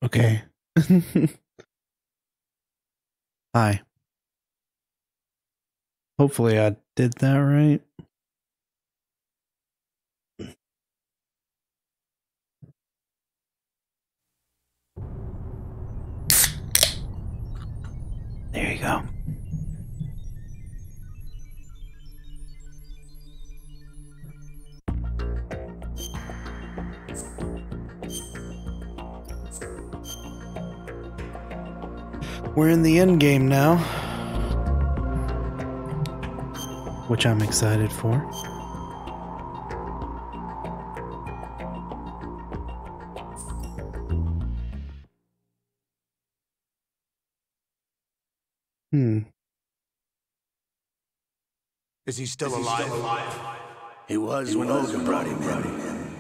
Okay. Hi. Hopefully I did that right. There you go. We're in the end game now, which I'm excited for. Is he still alive? He was when Olga brought him in.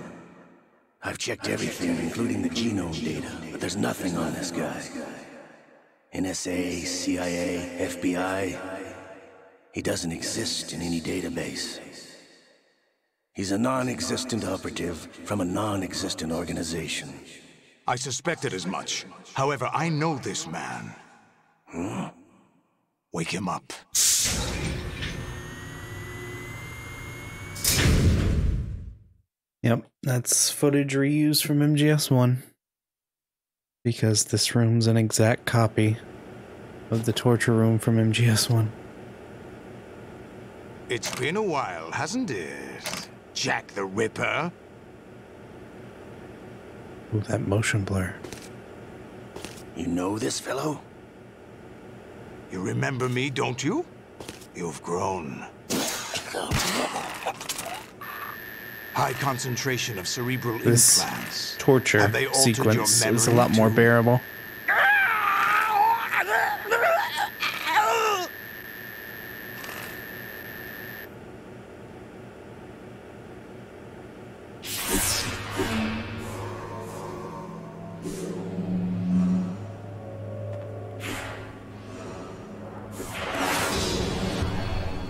I've checked everything, including the genome data, but there's nothing on this guy. NSA, CIA, FBI. He doesn't exist in any database. He's a non-existent operative from a non-existent organization. I suspected as much. However, I know this man. Wake him up. Yep, that's footage reused from MGS1. Because this room's an exact copy of the torture room from MGS1. It's been a while, hasn't it? Jack the Ripper? Ooh, that motion blur. You know this fellow? You remember me, don't you? You've grown. High concentration of cerebral This implants. torture sequence is a lot more bearable.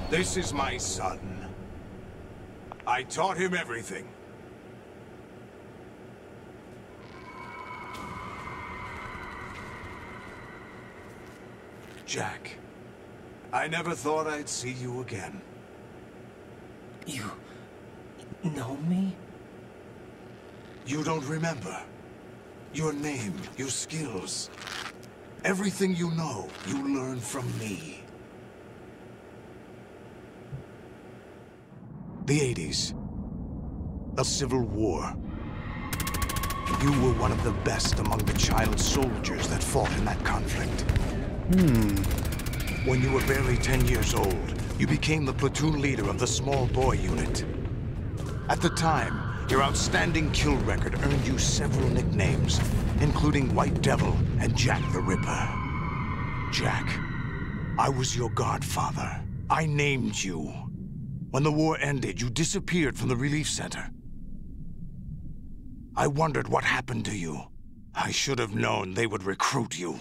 This is my son. I taught him everything. Jack, I never thought I'd see you again. You know me? You don't remember. Your name, your skills. Everything you know, you learned from me. The 80s. A civil war. You were one of the best among the child soldiers that fought in that conflict. When you were barely 10 years old, you became the platoon leader of the small boy unit. At the time, your outstanding kill record earned you several nicknames, including White Devil and Jack the Ripper. Jack, I was your godfather. I named you. When the war ended, you disappeared from the relief center. I wondered what happened to you. I should have known they would recruit you.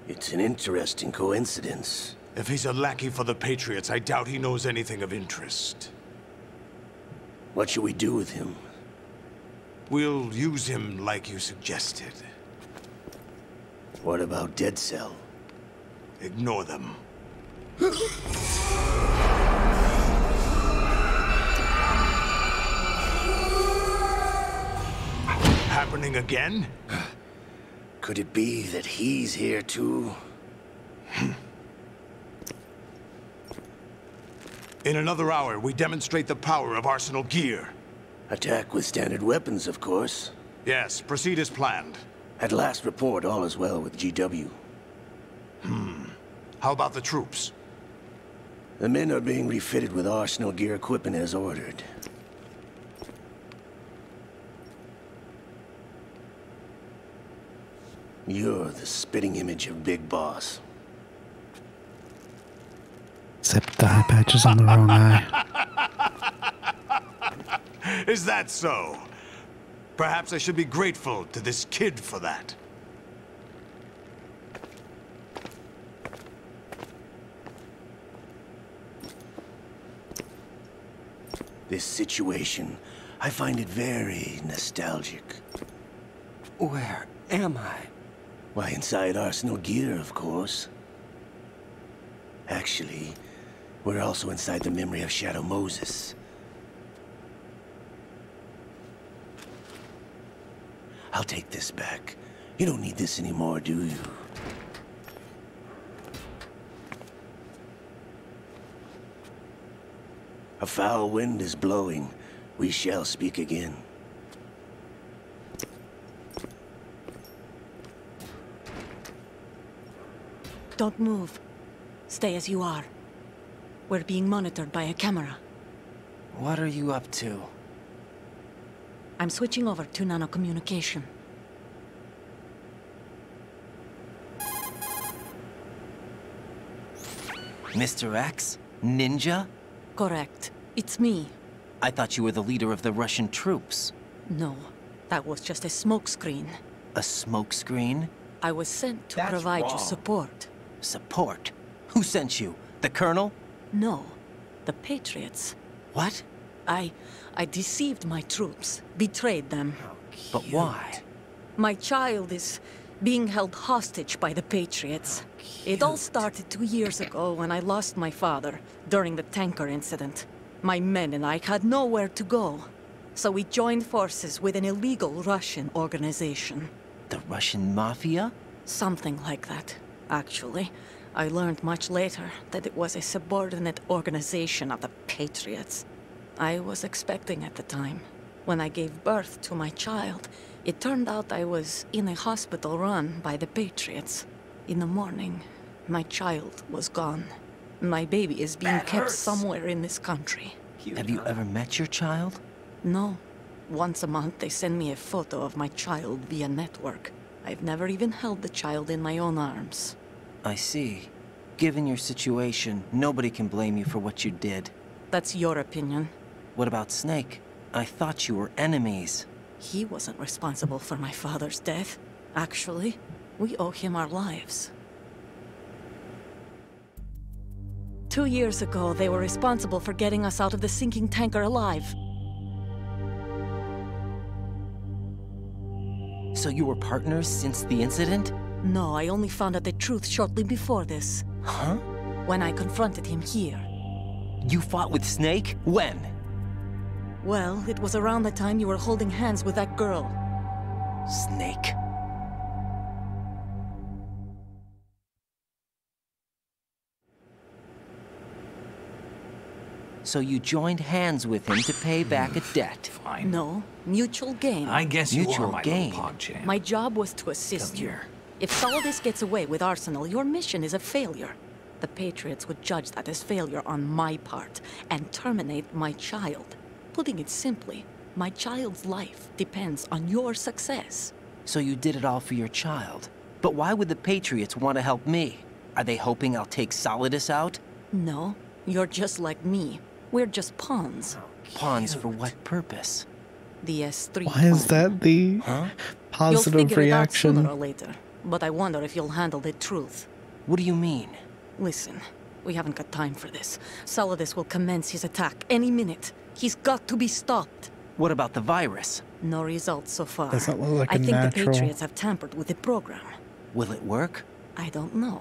It's an interesting coincidence. If he's a lackey for the Patriots, I doubt he knows anything of interest. What should we do with him? We'll use him like you suggested. What about Dead Cell? Ignore them. Happening again? Could it be that he's here too? In another hour, we demonstrate the power of Arsenal gear. Attack with standard weapons, of course. Yes, proceed as planned. At last report, all is well with GW. How about the troops? The men are being refitted with Arsenal gear equipment as ordered. You're the spitting image of Big Boss. Except the eye patch is on the wrong eye. Is that so? Perhaps I should be grateful to this kid for that. This situation, I find it very nostalgic. Where am I? Why, inside Arsenal Gear, of course. Actually, we're also inside the memory of Shadow Moses. I'll take this back. You don't need this anymore, do you? A foul wind is blowing. We shall speak again. Don't move. Stay as you are. We're being monitored by a camera. What are you up to? I'm switching over to nanocommunication. Mr. X? Ninja? Correct. It's me. I thought you were the leader of the Russian troops. No, that was just a smokescreen. A smokescreen? I was sent to That's provide you wrong. support. Support? Who sent you? The Colonel? No, the Patriots. What? I deceived my troops, betrayed them. But why? My child is being held hostage by the Patriots. It all started 2 years ago when I lost my father during the tanker incident. My men and I had nowhere to go. So we joined forces with an illegal Russian organization. The Russian Mafia? Something like that, actually. I learned much later that it was a subordinate organization of the Patriots. I was expecting at the time. When I gave birth to my child, it turned out I was in a hospital run by the Patriots. In the morning, my child was gone. My baby is being kept somewhere in this country. Have you ever met your child? No. Once a month, they send me a photo of my child via network. I've never even held the child in my own arms. I see. Given your situation, nobody can blame you for what you did. That's your opinion. What about Snake? I thought you were enemies. He wasn't responsible for my father's death. Actually, we owe him our lives. 2 years ago, they were responsible for getting us out of the sinking tanker alive. So you were partners since the incident? No, I only found out the truth shortly before this. Huh? When I confronted him here. You fought with Snake? When? Well, it was around the time you were holding hands with that girl. Snake. So you joined hands with him to pay back a debt. Fine. No, mutual gain. I guess you Mutual are my gain. little PogChamp. My job was to assist Come you. here. If Solidus gets away with Arsenal, your mission is a failure. The Patriots would judge that as failure on my part and terminate my child. Putting it simply, my child's life depends on your success. So you did it all for your child. But why would the Patriots want to help me? Are they hoping I'll take Solidus out? No, you're just like me. We're just pawns. Pawns for what purpose? The S3 Why is plan. that the Huh? You'll positive figure it out sooner reaction? or later, but I wonder if you'll handle the truth. What do you mean? Listen, we haven't got time for this. Solidus will commence his attack any minute. He's got to be stopped. What about the virus? No results so far. Doesn't look like I a think natural. the Patriots have tampered with the program. Will it work? I don't know.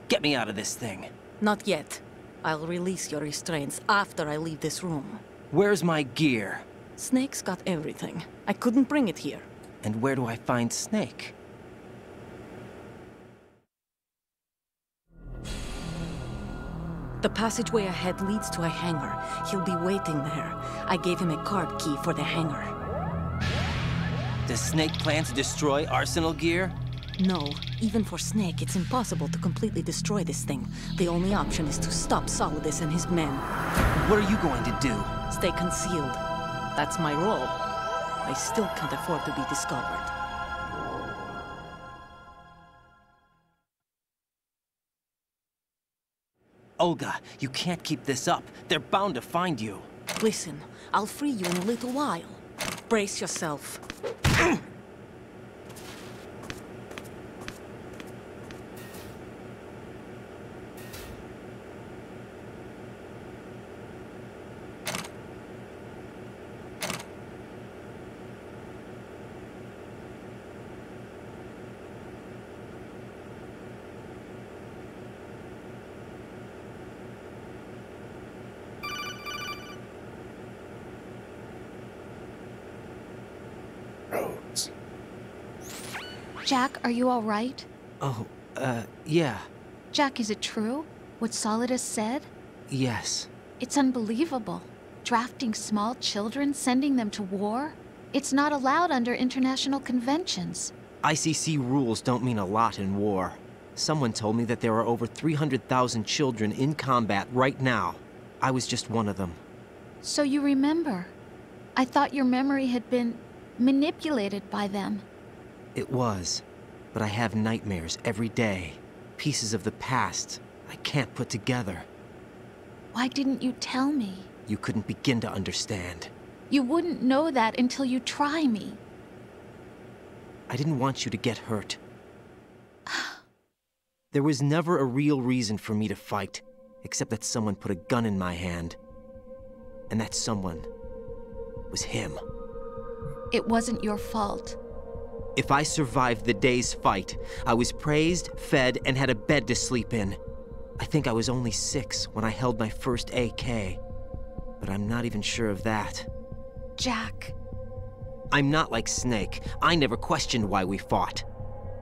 Get me out of this thing. Not yet. I'll release your restraints after I leave this room. Where's my gear? Snake's got everything. I couldn't bring it here. And where do I find Snake? The passageway ahead leads to a hangar. He'll be waiting there. I gave him a card key for the hangar. Does Snake plan to destroy Arsenal Gear? No, even for Snake, it's impossible to completely destroy this thing. The only option is to stop Solidus and his men. What are you going to do? Stay concealed. That's my role. I still can't afford to be discovered. Olga, you can't keep this up. They're bound to find you. Listen, I'll free you in a little while. Brace yourself. Jack, are you all right? Oh, yeah. Jack, is it true? What Solidus said? Yes. It's unbelievable. Drafting small children, sending them to war? It's not allowed under international conventions. ICC rules don't mean a lot in war. Someone told me that there are over 300,000 children in combat right now. I was just one of them. So you remember. I thought your memory had been manipulated by them. It was. But I have nightmares every day. Pieces of the past I can't put together. Why didn't you tell me? You couldn't begin to understand. You wouldn't know that until you try me. I didn't want you to get hurt. There was never a real reason for me to fight, except that someone put a gun in my hand. And that someone was him. It wasn't your fault. If I survived the day's fight, I was praised, fed, and had a bed to sleep in. I think I was only 6 when I held my first AK. But I'm not even sure of that. Jack. I'm not like Snake. I never questioned why we fought.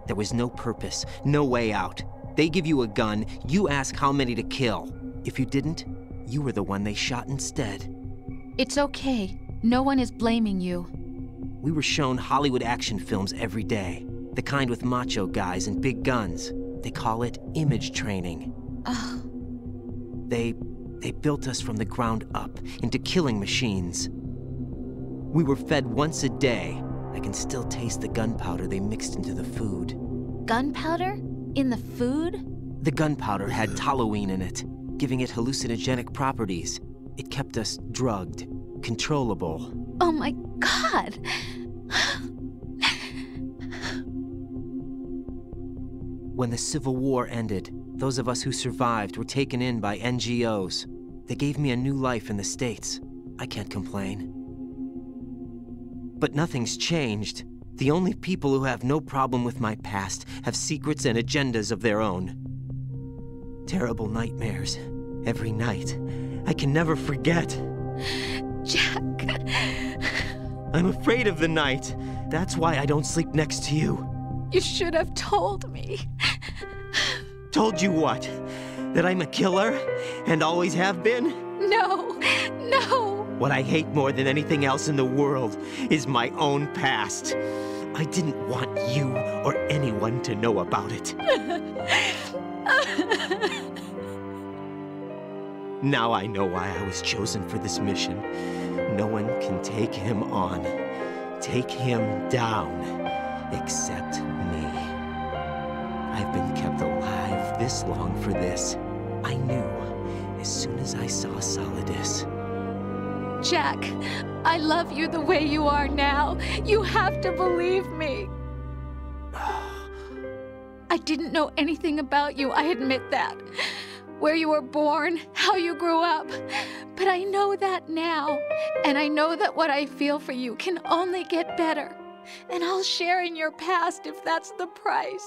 There was no purpose, no way out. They give you a gun, you ask how many to kill. If you didn't, you were the one they shot instead. It's okay. No one is blaming you. We were shown Hollywood action films every day. The kind with macho guys and big guns. They call it image training. Ugh. They built us from the ground up into killing machines. We were fed once a day. I can still taste the gunpowder they mixed into the food. Gunpowder? In the food? The gunpowder had toluene in it, giving it hallucinogenic properties. It kept us drugged, controllable. Oh my God! When the Civil War ended, those of us who survived were taken in by NGOs. They gave me a new life in the States. I can't complain. But nothing's changed. The only people who have no problem with my past have secrets and agendas of their own. Terrible nightmares. Every night. I can never forget. Jack. I'm afraid of the night. That's why I don't sleep next to you. You should have told me. Told you what? That I'm a killer? And always have been? No, no. What I hate more than anything else in the world is my own past. I didn't want you or anyone to know about it. Now I know why I was chosen for this mission. No one can take him on, take him down, except me. I've been kept alive this long for this. I knew as soon as I saw Solidus. Jack, I love you the way you are now. You have to believe me. I didn't know anything about you, I admit that. Where you were born, how you grew up. But I know that now. And I know that what I feel for you can only get better. And I'll share in your past if that's the price.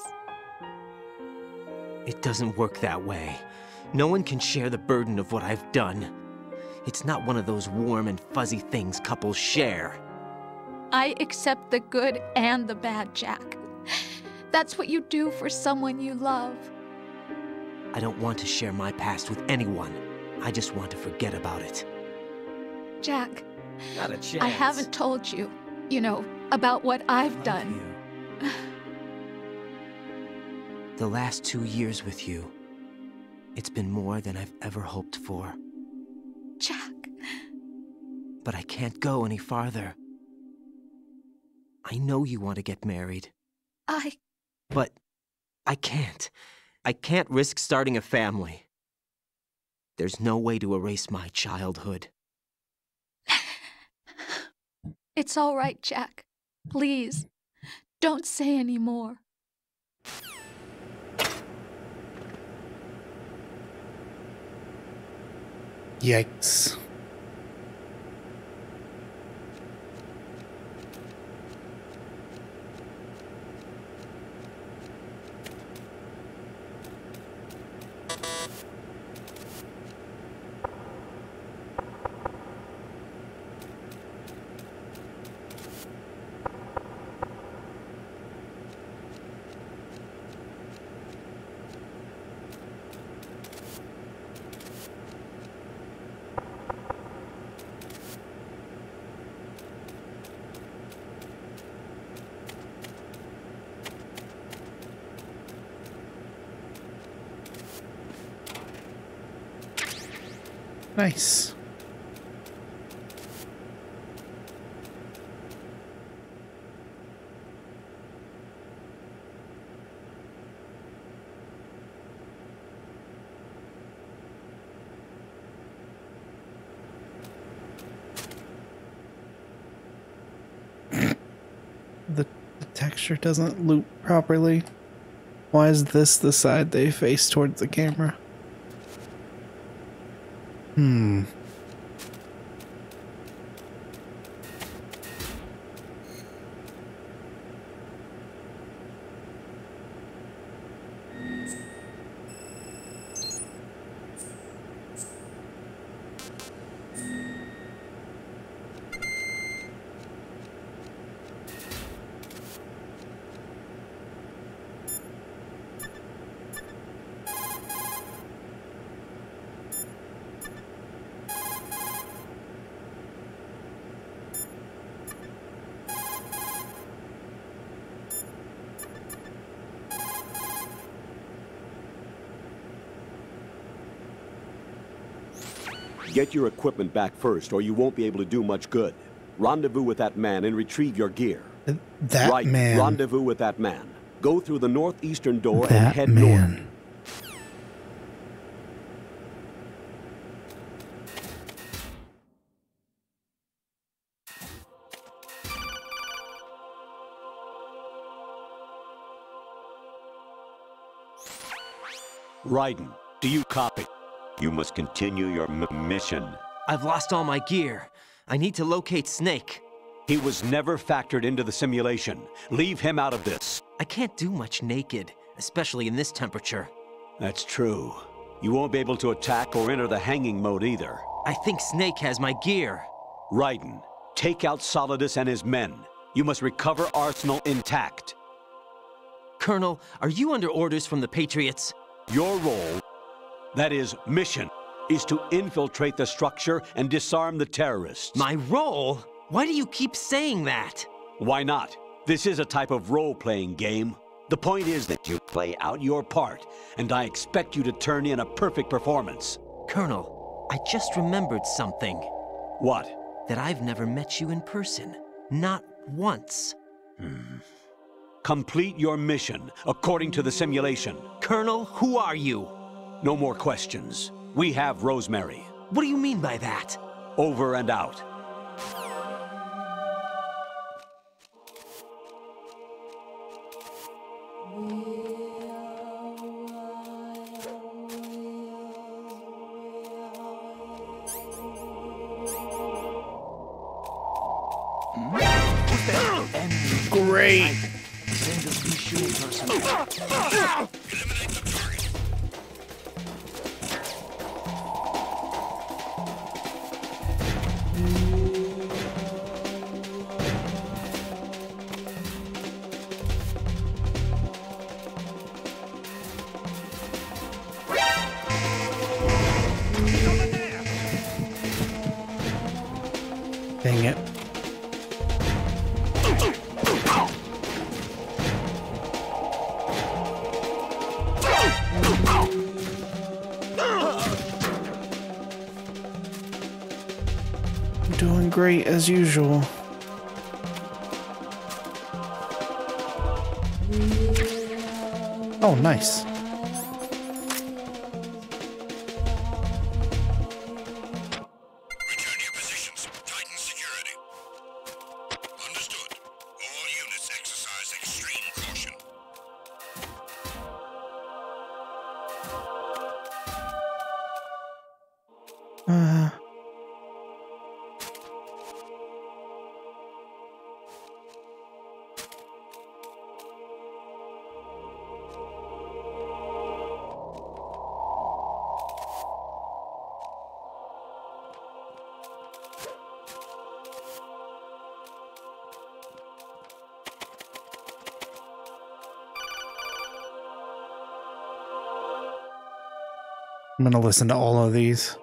It doesn't work that way. No one can share the burden of what I've done. It's not one of those warm and fuzzy things couples share. I accept the good and the bad, Jack. That's what you do for someone you love. I don't want to share my past with anyone. I just want to forget about it. Jack, Not a chance. I haven't told you, about what I've done. The last 2 years with you, it's been more than I've ever hoped for. Jack. But I can't go any farther. I know you want to get married. But I can't. I can't risk starting a family. There's no way to erase my childhood. It's all right, Jack. Please, don't say any more. Yikes. Nice. The texture doesn't loop properly. Why is this the side they face towards the camera? Get your equipment back first, or you won't be able to do much good. Rendezvous with that man and retrieve your gear. That right, man. Rendezvous with that man. Go through the northeastern door That and head man. north. Raiden, do you copy? You must continue your mission. I've lost all my gear. I need to locate Snake. He was never factored into the simulation. Leave him out of this. I can't do much naked, especially in this temperature. That's true. You won't be able to attack or enter the hanging mode either. I think Snake has my gear. Raiden, take out Solidus and his men. You must recover Arsenal intact. Colonel, are you under orders from the Patriots? Your role, that is, mission, is to infiltrate the structure and disarm the terrorists. My role? Why do you keep saying that? Why not? This is a type of role-playing game. The point is that you play out your part, and I expect you to turn in a perfect performance. Colonel, I just remembered something. What? That I've never met you in person. Not once. Complete your mission, according to the simulation. Colonel, who are you? No more questions. We have Rosemary. What do you mean by that? Over and out. Great. Dang it. I'm doing great as usual. Oh, nice. Return to your positions. Titan security. Understood. All units exercise extreme caution. I'm gonna listen to all of these.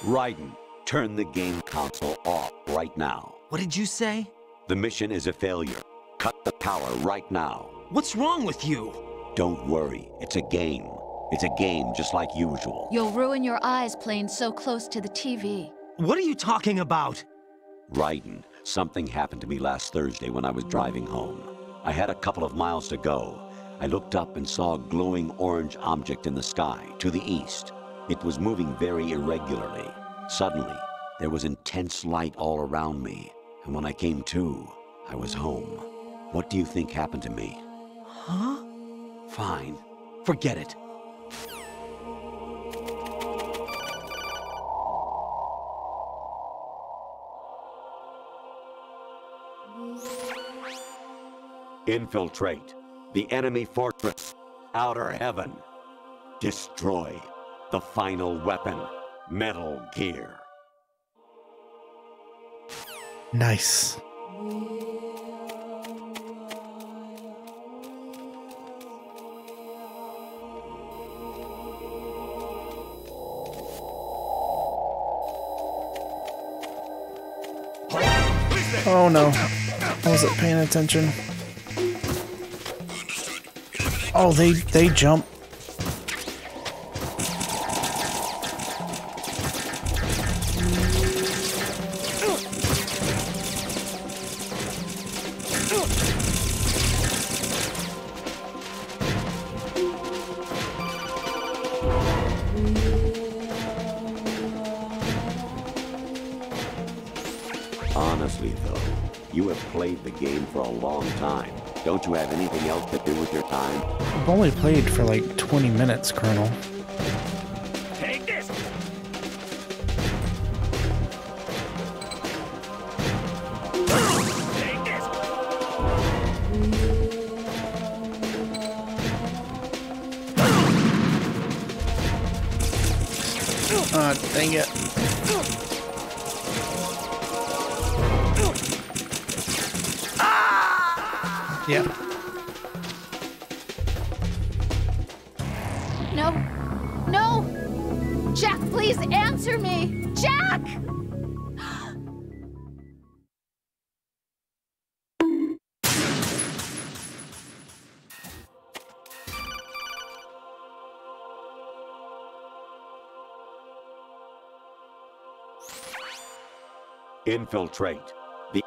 Raiden, turn the game console off right now. What did you say? The mission is a failure. Cut the power right now. What's wrong with you? Don't worry, it's a game. It's a game just like usual. You'll ruin your eyes playing so close to the TV. What are you talking about? Raiden, something happened to me last Thursday when I was driving home. I had a couple of miles to go. I looked up and saw a glowing orange object in the sky, to the east. It was moving very irregularly. Suddenly, there was intense light all around me, and when I came to, I was home. What do you think happened to me? Huh? Fine. Forget it. Infiltrate the enemy fortress, Outer Heaven. Destroy the final weapon, Metal Gear. Nice. Oh no. I wasn't paying attention. Oh, they jump. Honestly, though, you have played the game for a long time. Don't you have anything else to do with your time? I've only played for like 20 minutes, Colonel. Take this! Take this! Ah, dang it. Yep. No. No! Jack, please answer me! Jack! Infiltrate the...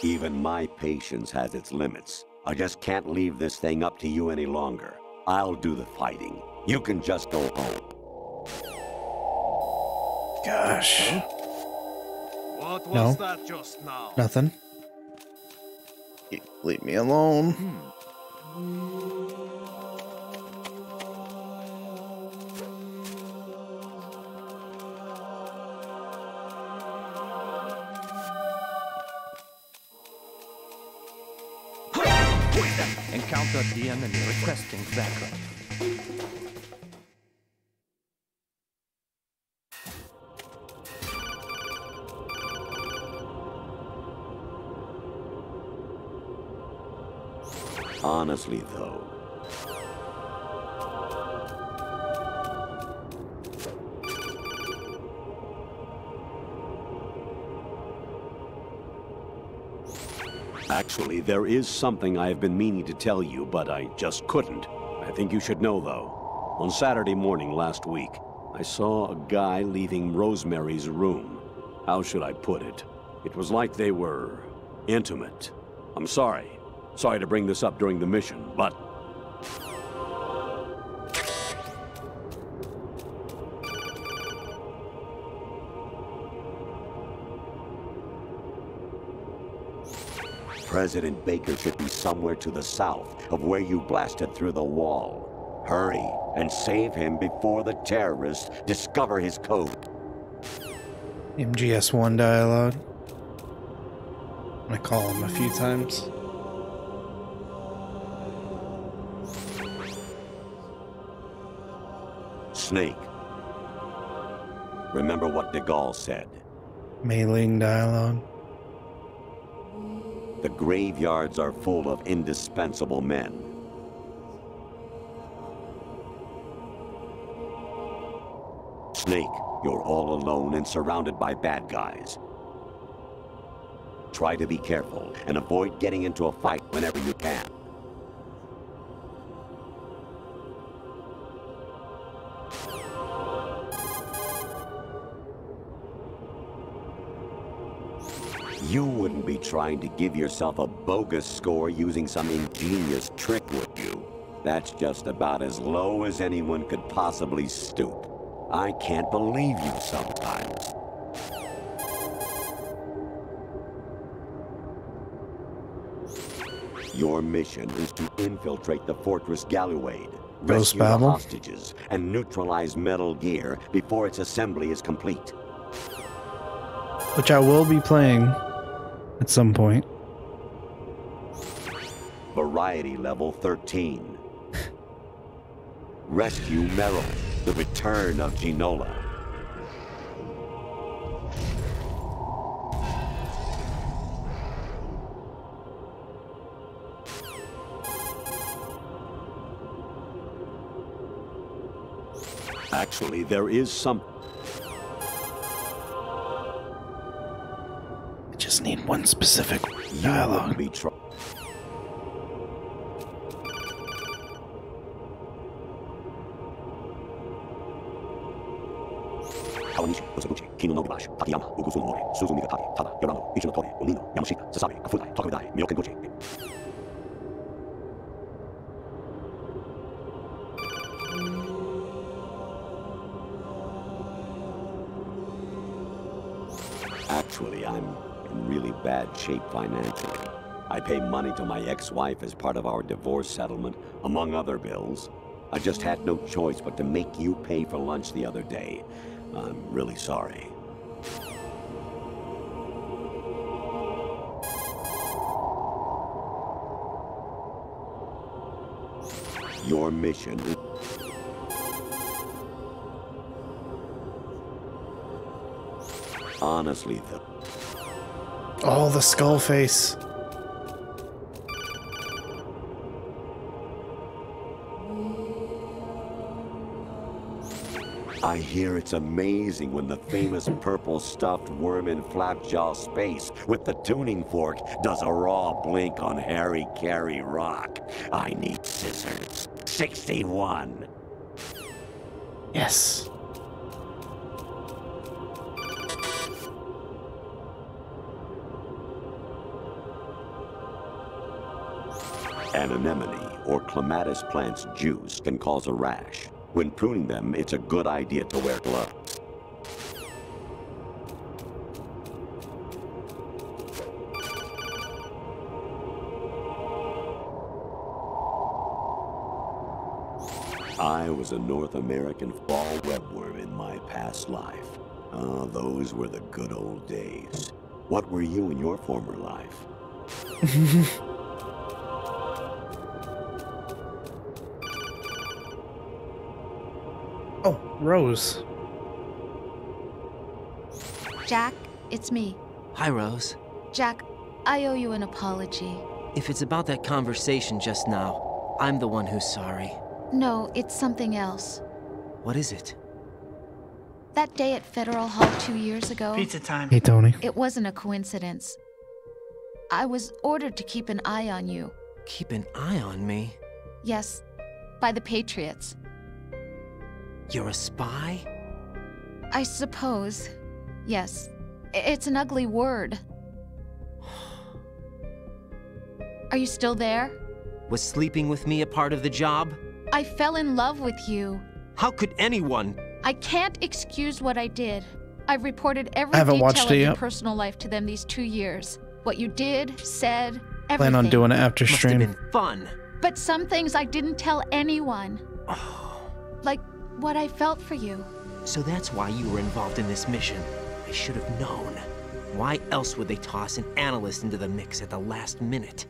Even my patience has its limits. I just can't leave this thing up to you any longer. I'll do the fighting. You can just go home. Gosh. What No. was that just now? Nothing. Leave me alone. Encounter the enemy requesting backup. Honestly, though, actually, there is something I have been meaning to tell you, but I just couldn't. I think you should know, though. On Saturday morning last week, I saw a guy leaving Rosemary's room. How should I put it? It was like they were intimate. I'm sorry. Sorry to bring this up during the mission, but... President Baker should be somewhere to the south of where you blasted through the wall. Hurry and save him before the terrorists discover his code. MGS1 dialogue. I call him a few times. Snake. Remember what de Gaulle said. Mailing dialogue. The graveyards are full of indispensable men. Snake, you're all alone and surrounded by bad guys. Try to be careful and avoid getting into a fight whenever you can. You wouldn't be trying to give yourself a bogus score using some ingenious trick, would you? That's just about as low as anyone could possibly stoop. I can't believe you sometimes. Your mission is to infiltrate the Fortress Galuade, rescue the hostages, and neutralize Metal Gear before its assembly is complete. Which I will be playing at some point. Variety level 13. Rescue Meryl, the return of Ginola. Actually, there is some... I just need one specific dialogue. Actually, I'm in really bad shape financially. I pay money to my ex-wife as part of our divorce settlement, among other bills. I just had no choice but to make you pay for lunch the other day. I'm really sorry. Your mission is... Honestly, though... Oh, the skull face. I hear it's amazing when the famous purple stuffed worm in Flapjaw Space with the tuning fork does a raw blink on Harry Carey Rock. I need scissors. 61. Yes. An anemone or clematis plant's juice can cause a rash. When pruning them, it's a good idea to wear gloves. I was a North American fall webworm in my past life. Ah, those were the good old days. What were you in your former life? Oh, Rose. Jack, it's me. Hi, Rose. Jack, I owe you an apology. If it's about that conversation just now, I'm the one who's sorry. No, it's something else. What is it? That day at Federal Hall 2 years ago... Pizza time. Hey, Tony. It wasn't a coincidence. I was ordered to keep an eye on you. Keep an eye on me? Yes, by the Patriots. You're a spy? I suppose. Yes. It's an ugly word. Are you still there? Was sleeping with me a part of the job? I fell in love with you. How could anyone? I can't excuse what I did. I've reported every I haven't detail watched of it your yet. personal life to them these 2 years. What you did, said, everything. Plan on doing it after Must stream. have been fun. But some things I didn't tell anyone. Like what I felt for you. So that's why you were involved in this mission. I should have known. Why else would they toss an analyst into the mix at the last minute?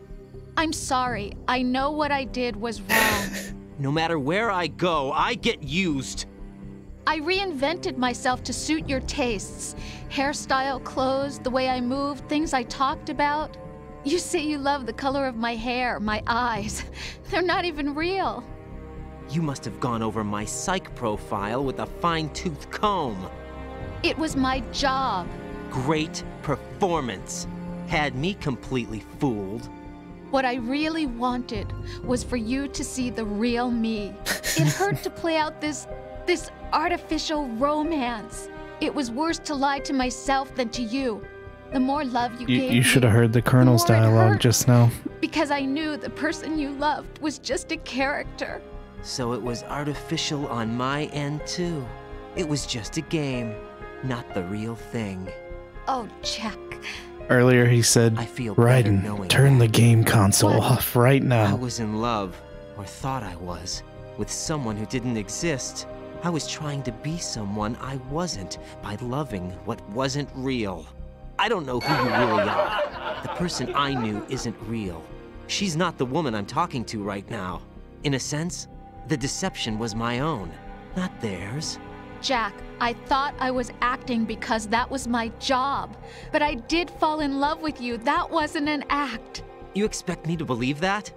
I'm sorry. I know what I did was wrong. No matter where I go, I get used. I reinvented myself to suit your tastes. Hairstyle, clothes, the way I moved, things I talked about. You say you love the color of my hair, my eyes. They're not even real. You must have gone over my psych profile with a fine-tooth comb. It was my job. Great performance. Had me completely fooled. What I really wanted was for you to see the real me. It hurt to play out this artificial romance. It was worse to lie to myself than to you. The more love you gave me, you should have heard the Colonel's dialogue just now. Because I knew the person you loved was just a character. So it was artificial on my end too. It was just a game, not the real thing. Oh, Jack. Earlier he said, Raiden, turn the game console off right now. I was in love, or thought I was, with someone who didn't exist. I was trying to be someone I wasn't by loving what wasn't real. I don't know who you really are. The person I knew isn't real. She's not the woman I'm talking to right now. In a sense, the deception was my own, not theirs. Jack, I thought I was acting because that was my job. But I did fall in love with you. That wasn't an act. You expect me to believe that?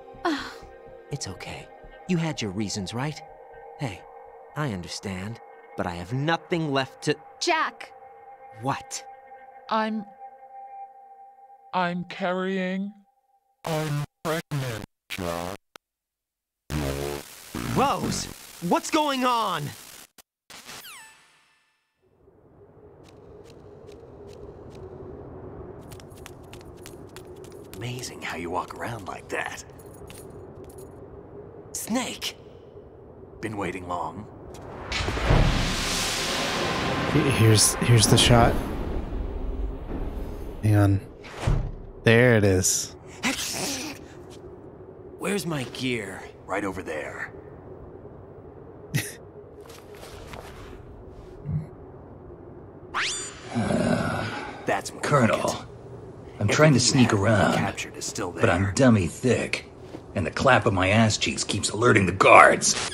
It's okay. You had your reasons, right? Hey, I understand. But I have nothing left to... Jack! What? I'm carrying... I'm pregnant, Jack. Rose! What's going on? Amazing how you walk around like that. Snake! Been waiting long? Here's the shot. Hang on. There it is. Where's my gear? Right over there. That's more Colonel. like it. I'm trying to sneak around, Captured is still there. but I'm dummy thick, and the clap of my ass cheeks keeps alerting the guards.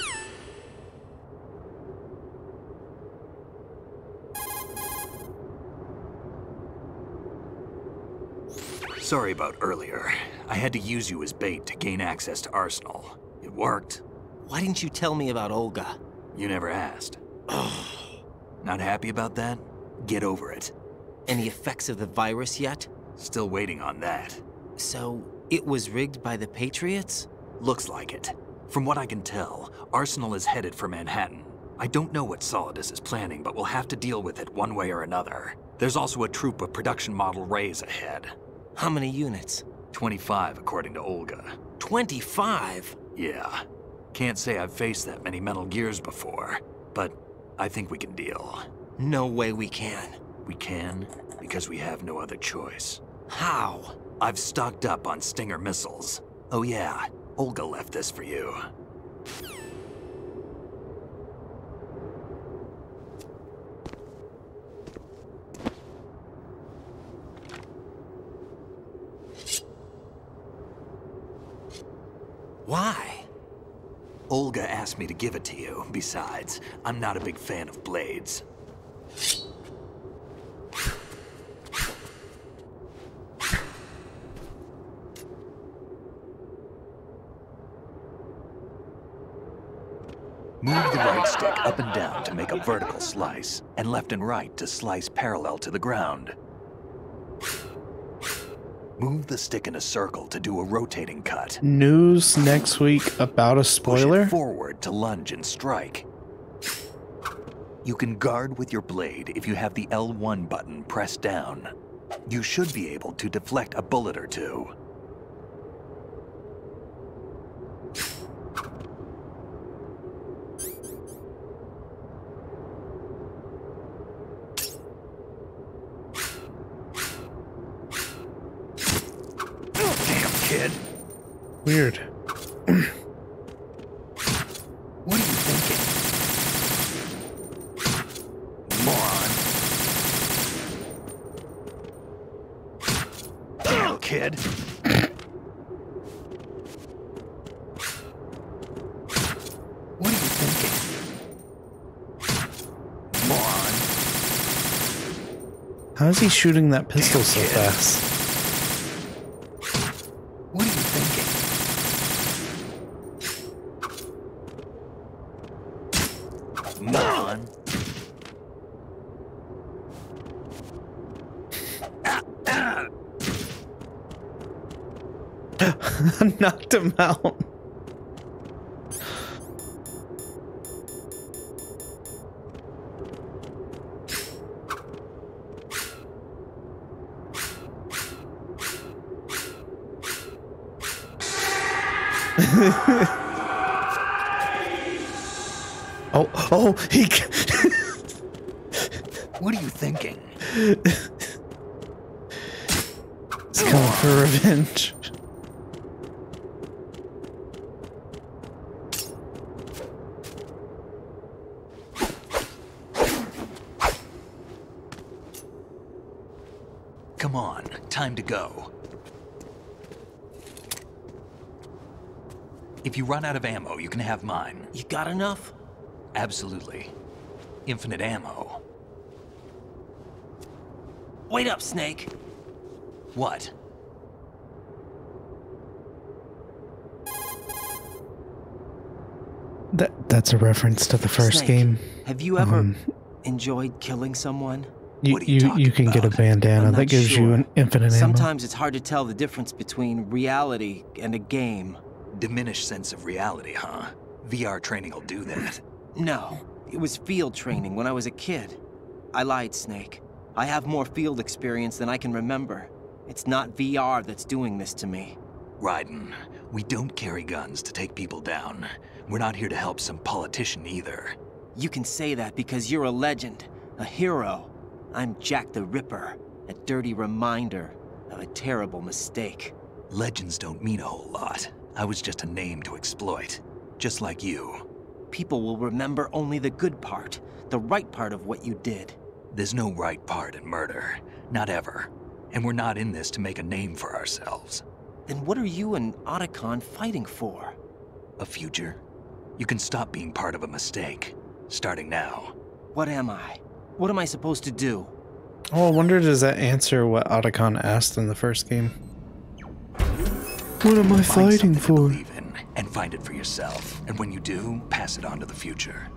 Sorry about earlier. I had to use you as bait to gain access to Arsenal. It worked. Why didn't you tell me about Olga? You never asked. Not happy about that? Get over it. Any effects of the virus yet? Still waiting on that. So, it was rigged by the Patriots? Looks like it. From what I can tell, Arsenal is headed for Manhattan. I don't know what Solidus is planning, but we'll have to deal with it one way or another. There's also a troop of production model Rays ahead. How many units? 25, according to Olga. 25? Yeah. Can't say I've faced that many Metal Gears before, but I think we can deal. No way we can. We can, because we have no other choice. How? I've stocked up on Stinger missiles. Oh yeah, Olga left this for you. Why? Olga asked me to give it to you. Besides, I'm not a big fan of blades. Move the right stick up and down to make a vertical slice, and left and right to slice parallel to the ground. Move the stick in a circle to do a rotating cut. News next week about a spoiler? Push it forward to lunge and strike. You can guard with your blade if you have the L1 button pressed down. You should be able to deflect a bullet or two. Kid. Weird. What are you thinking? Moron. kid. What are you thinking? Moron. How is he shooting that pistol so fast? What are you thinking? Moron. Knocked him out. Oh, he. What are you thinking? He's coming for revenge. Come on, time to go. If you run out of ammo, you can have mine. You got enough? Absolutely. Infinite ammo. Wait up, Snake. What? That's a reference to the first Snake, game. Have you ever enjoyed killing someone? You can get a bandana that gives you an infinite ammo. Sometimes it's hard to tell the difference between reality and a game. Diminished sense of reality, huh? VR training will do that. No, it was field training when I was a kid. I lied, Snake. I have more field experience than I can remember. It's not VR that's doing this to me. Raiden, we don't carry guns to take people down. We're not here to help some politician either. You can say that because you're a legend, a hero. I'm Jack the Ripper, a dirty reminder of a terrible mistake. Legends don't mean a whole lot. I was just a name to exploit, just like you. People will remember only the good part, the right part of what you did. There's no right part in murder, not ever. And we're not in this to make a name for ourselves. Then what are you and Otacon fighting for? A future. You can stop being part of a mistake, starting now. What am I? What am I supposed to do? Oh, I wonder, does that answer what Otacon asked in the first game? What am I fighting for? Believe in, and find it for yourself. And when you do, pass it on to the future.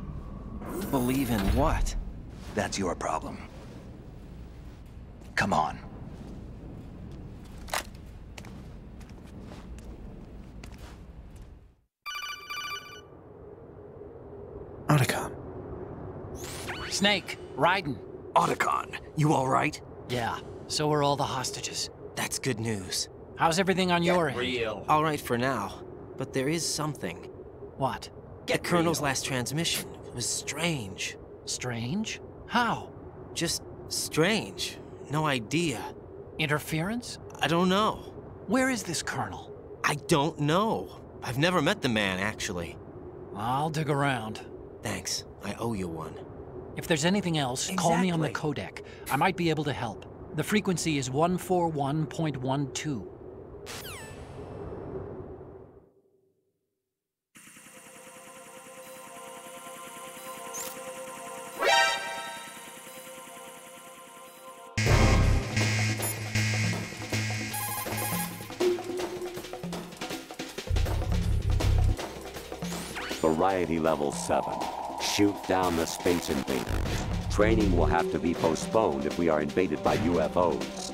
Believe in what? That's your problem. Come on. Otacon. Snake, Raiden. Otacon, you all right? Yeah, so are all the hostages. That's good news. How's everything on your end? Real. All right for now, but there is something. What? The Colonel's last transmission was strange. Strange? How? Just strange. No idea. Interference? I don't know. Where is this Colonel? I don't know. I've never met the man, actually. I'll dig around. Thanks. I owe you one. If there's anything else, call me on the codec. I might be able to help. The frequency is 141.12. Variety level 7. Shoot down the space invaders. Training will have to be postponed if we are invaded by UFOs.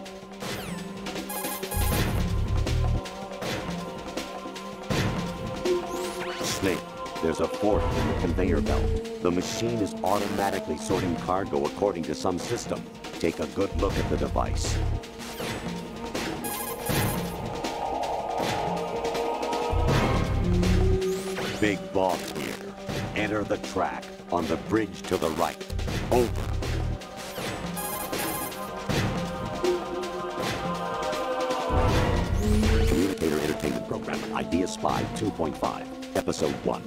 Snake, there's a fork in the conveyor belt. The machine is automatically sorting cargo according to some system. Take a good look at the device. Big Boss here. Enter the track on the bridge to the right. Over. Communicator Entertainment Program, Idea Spy 2.5, Episode 1.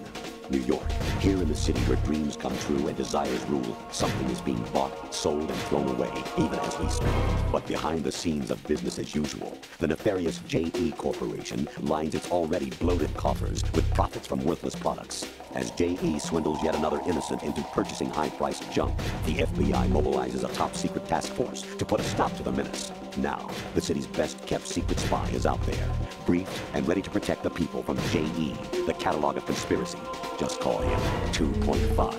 New York. Here in the city where dreams come true and desires rule, something is being bought, sold, and thrown away, even as we speak. But behind the scenes of business as usual, the nefarious J.E. Corporation lines its already bloated coffers with profits from worthless products. As J.E. swindles yet another innocent into purchasing high-priced junk, the FBI mobilizes a top-secret task force to put a stop to the menace. Now, the city's best-kept secret spy is out there, briefed and ready to protect the people from J.E., the catalog of conspiracy. Just call him 2.5.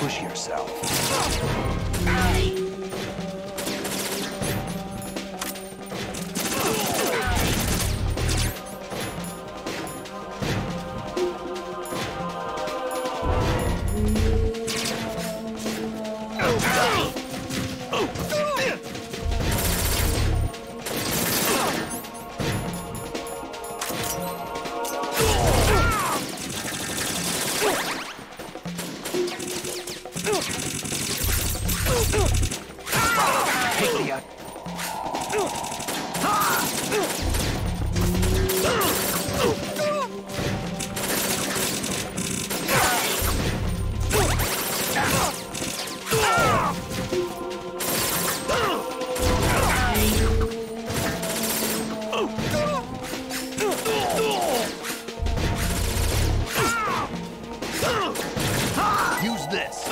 Push yourself. Use this.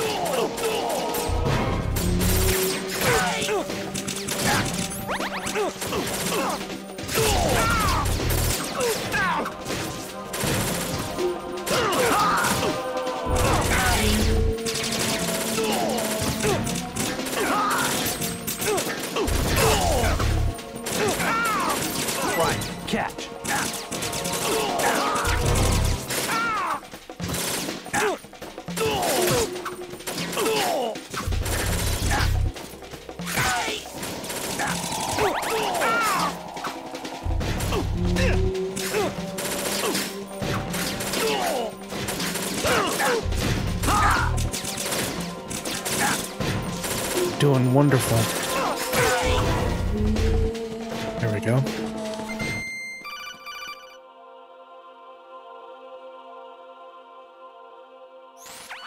Right, catch. Doing wonderful. There we go.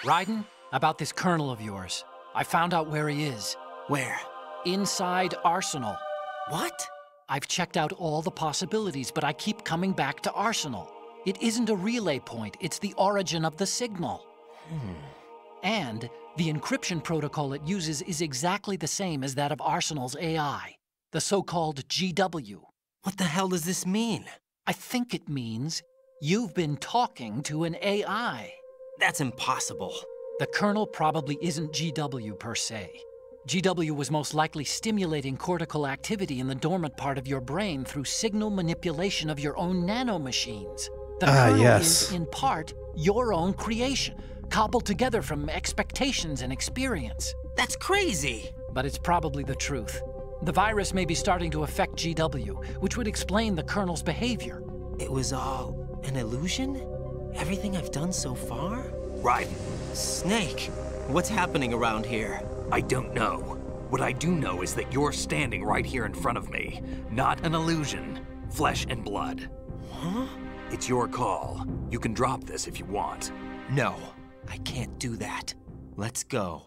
Raiden, about this colonel of yours. I found out where he is. Where? Inside Arsenal. What? I've checked out all the possibilities, but I keep coming back to Arsenal. It isn't a relay point, it's the origin of the signal. And the encryption protocol it uses is exactly the same as that of Arsenal's AI, the so-called GW. What the hell does this mean? I think it means you've been talking to an AI. That's impossible. The Colonel probably isn't GW per se. GW was most likely stimulating cortical activity in the dormant part of your brain through signal manipulation of your own nanomachines. The Colonel is, in part, your own creation, cobbled together from expectations and experience. That's crazy! But it's probably the truth. The virus may be starting to affect GW, which would explain the Colonel's behavior. It was all an illusion? Everything I've done so far? Raiden. Snake, what's happening around here? I don't know. What I do know is that you're standing right here in front of me. Not an illusion. Flesh and blood. Huh? It's your call. You can drop this if you want. No, I can't do that. Let's go.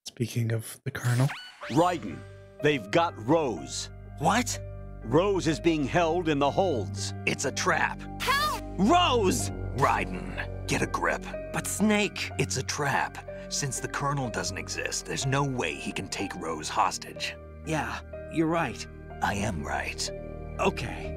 Speaking of the Colonel. Raiden, they've got Rose. What? Rose is being held in the holds. It's a trap. Help! Rose! Raiden, get a grip. But Snake... It's a trap. Since the Colonel doesn't exist, there's no way he can take Rose hostage. Yeah, you're right. I am right. Okay.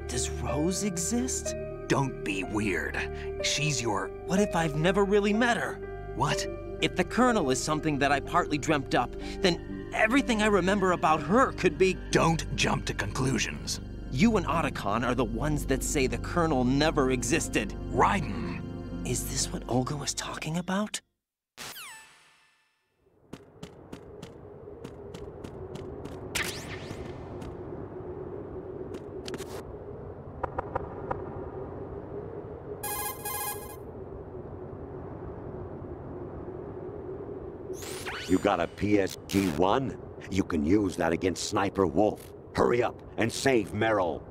Does Rose exist? Don't be weird. She's your... What if I've never really met her? What? If the Colonel is something that I partly dreamt up, then everything I remember about her could be... Don't jump to conclusions. You and Otacon are the ones that say the Colonel never existed. Raiden! Is this what Olga was talking about? You got a PSG-1? You can use that against Sniper Wolf. Hurry up and save Meryl.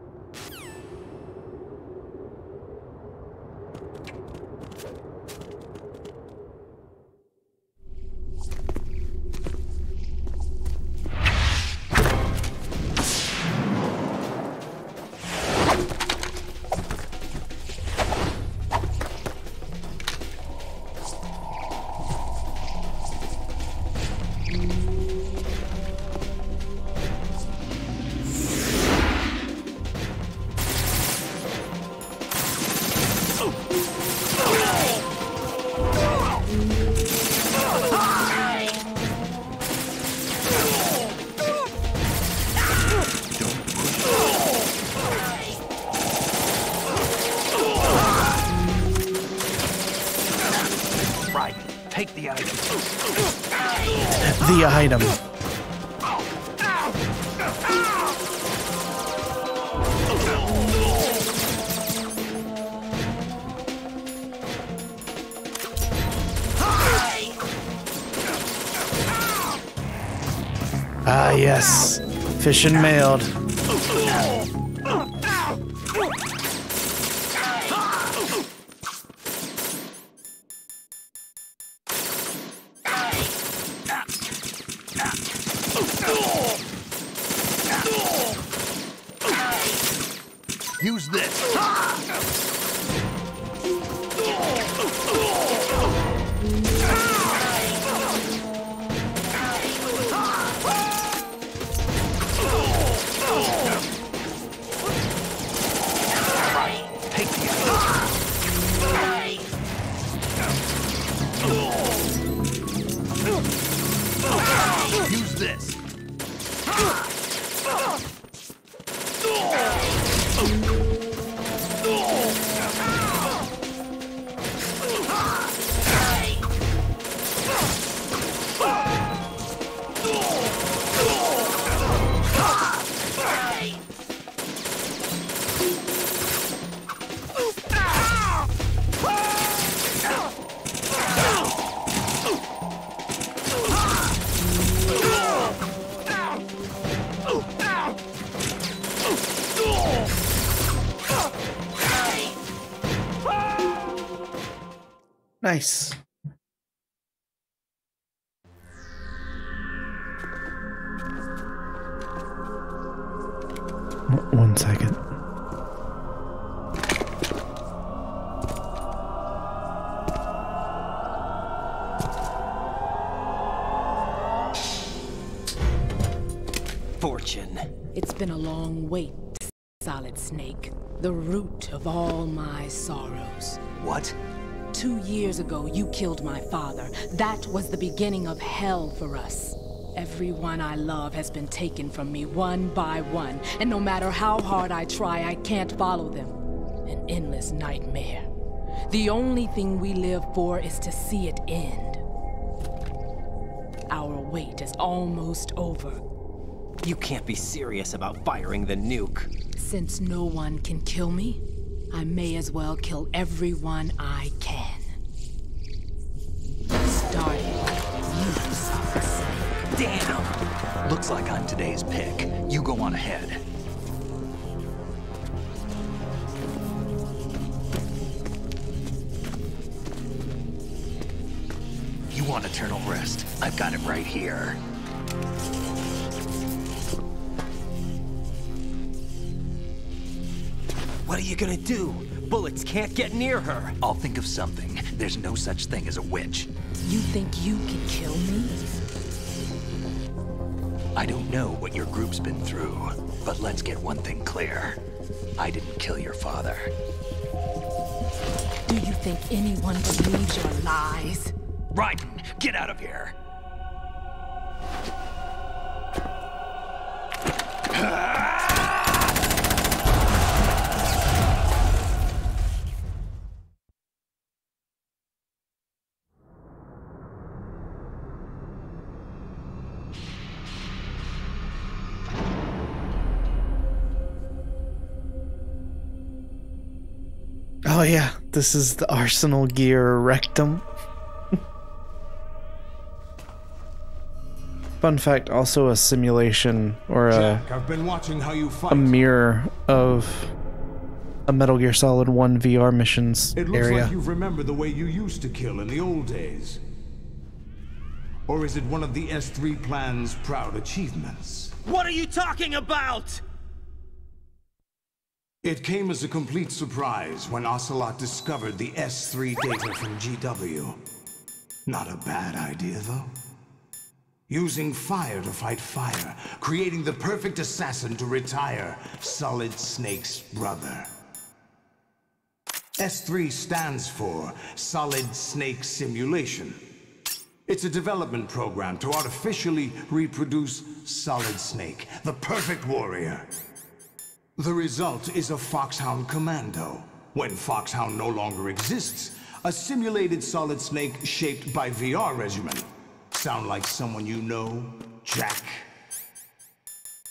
Take the item. The item. Ah, yes. Fish and mailed. Use this. Use this. Nice. One second. Fortune. It's been a long wait, Solid Snake. The root of all my sorrows. What? 2 years ago, you killed my father. That was the beginning of hell for us. Everyone I love has been taken from me one by one, and no matter how hard I try, I can't follow them. An endless nightmare. The only thing we live for is to see it end. Our wait is almost over. You can't be serious about firing the nuke. Since no one can kill me, I may as well kill everyone I can. Starting you, Solid Snake. Damn! Looks like I'm today's pick. You go on ahead. You want eternal rest? I've got it right here. What are you gonna do? Bullets can't get near her. I'll think of something. There's no such thing as a witch. You think you can kill me? I don't know what your group's been through, but let's get one thing clear. I didn't kill your father. Do you think anyone believes your lies? Raiden, get out of here! Oh yeah, this is the Arsenal gear rectum. Fun fact, also a simulation or Jack, I've been watching how you fight. a mirror of a Metal Gear Solid 1 VR missions It looks area. like you've remembered the way you used to kill in the old days. Or is it one of the S3 plan's proud achievements? What are you talking about? It came as a complete surprise when Ocelot discovered the S3 data from GW. Not a bad idea, though. Using fire to fight fire, creating the perfect assassin to retire Solid Snake's brother. S3 stands for Solid Snake Simulation. It's a development program to artificially reproduce Solid Snake, the perfect warrior. The result is a Foxhound Commando. When Foxhound no longer exists, a simulated Solid Snake shaped by VR regimen. Sound like someone you know, Jack?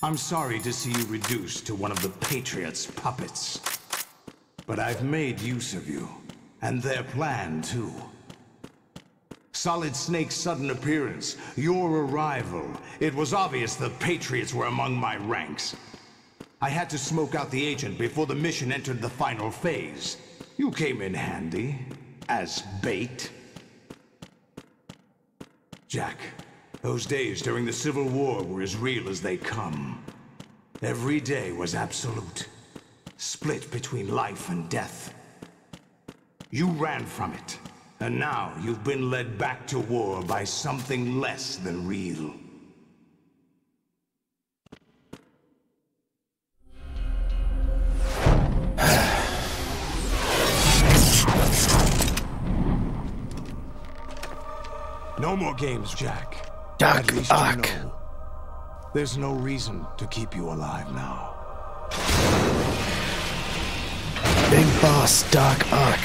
I'm sorry to see you reduced to one of the Patriots' puppets. But I've made use of you, and their plan too. Solid Snake's sudden appearance, your arrival, it was obvious the Patriots were among my ranks. I had to smoke out the agent before the mission entered the final phase. You came in handy, as bait. Jack, those days during the Civil War were as real as they come. Every day was absolute, split between life and death. You ran from it, and now you've been led back to war by something less than real. No more games, Jack. At least you know. There's no reason to keep you alive now. Big boss Doc Ock.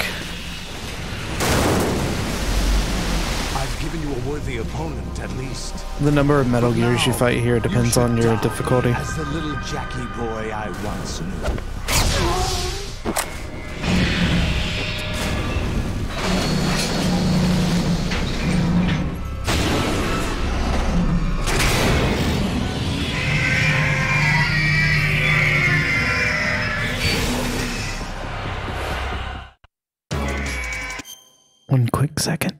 I've given you a worthy opponent, at least. The number of Metal Gears you fight here depends on your difficulty. As the little Jackie boy I once knew. One quick second.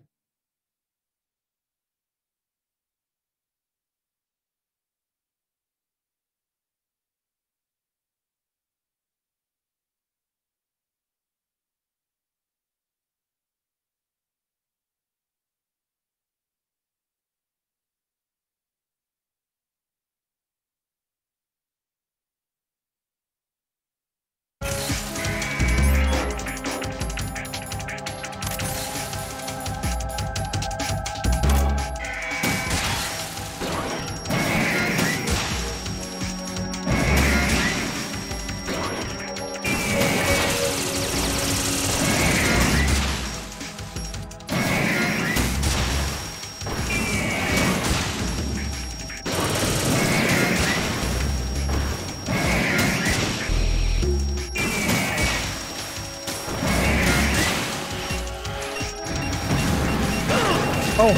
Oh,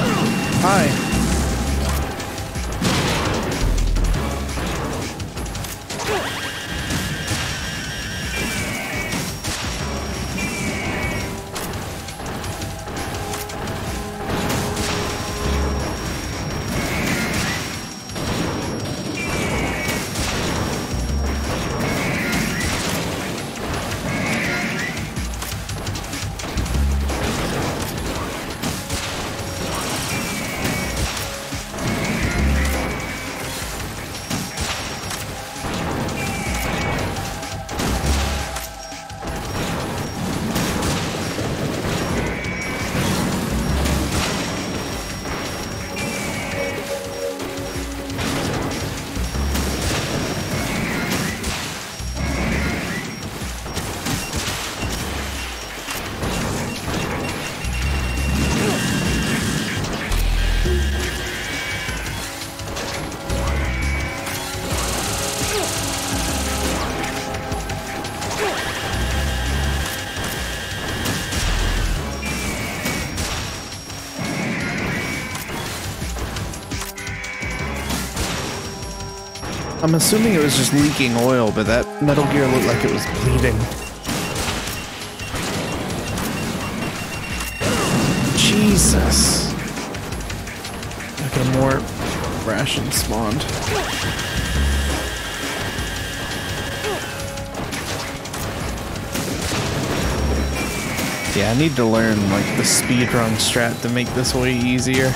hi. I'm assuming it was just leaking oil, but that Metal Gear looked like it was bleeding. Jesus. Look at more ration spawned. Yeah, I need to learn like the speedrun strat to make this way easier.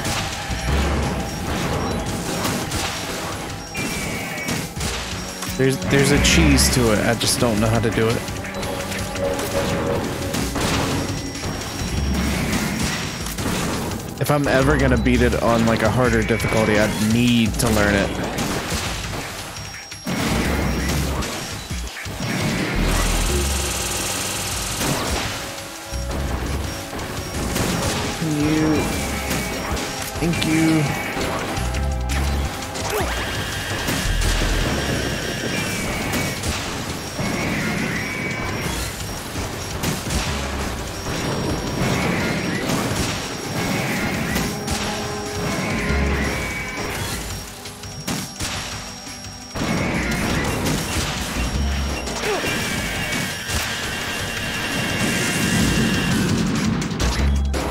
There's a cheese to it, I just don't know how to do it. If I'm ever gonna beat it on like a harder difficulty, I'd need to learn it. Thank you.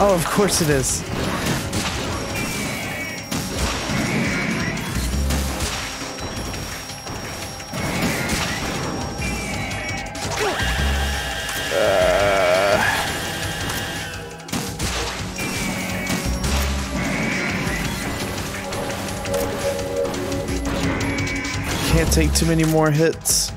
Oh, of course it is. Can't take too many more hits.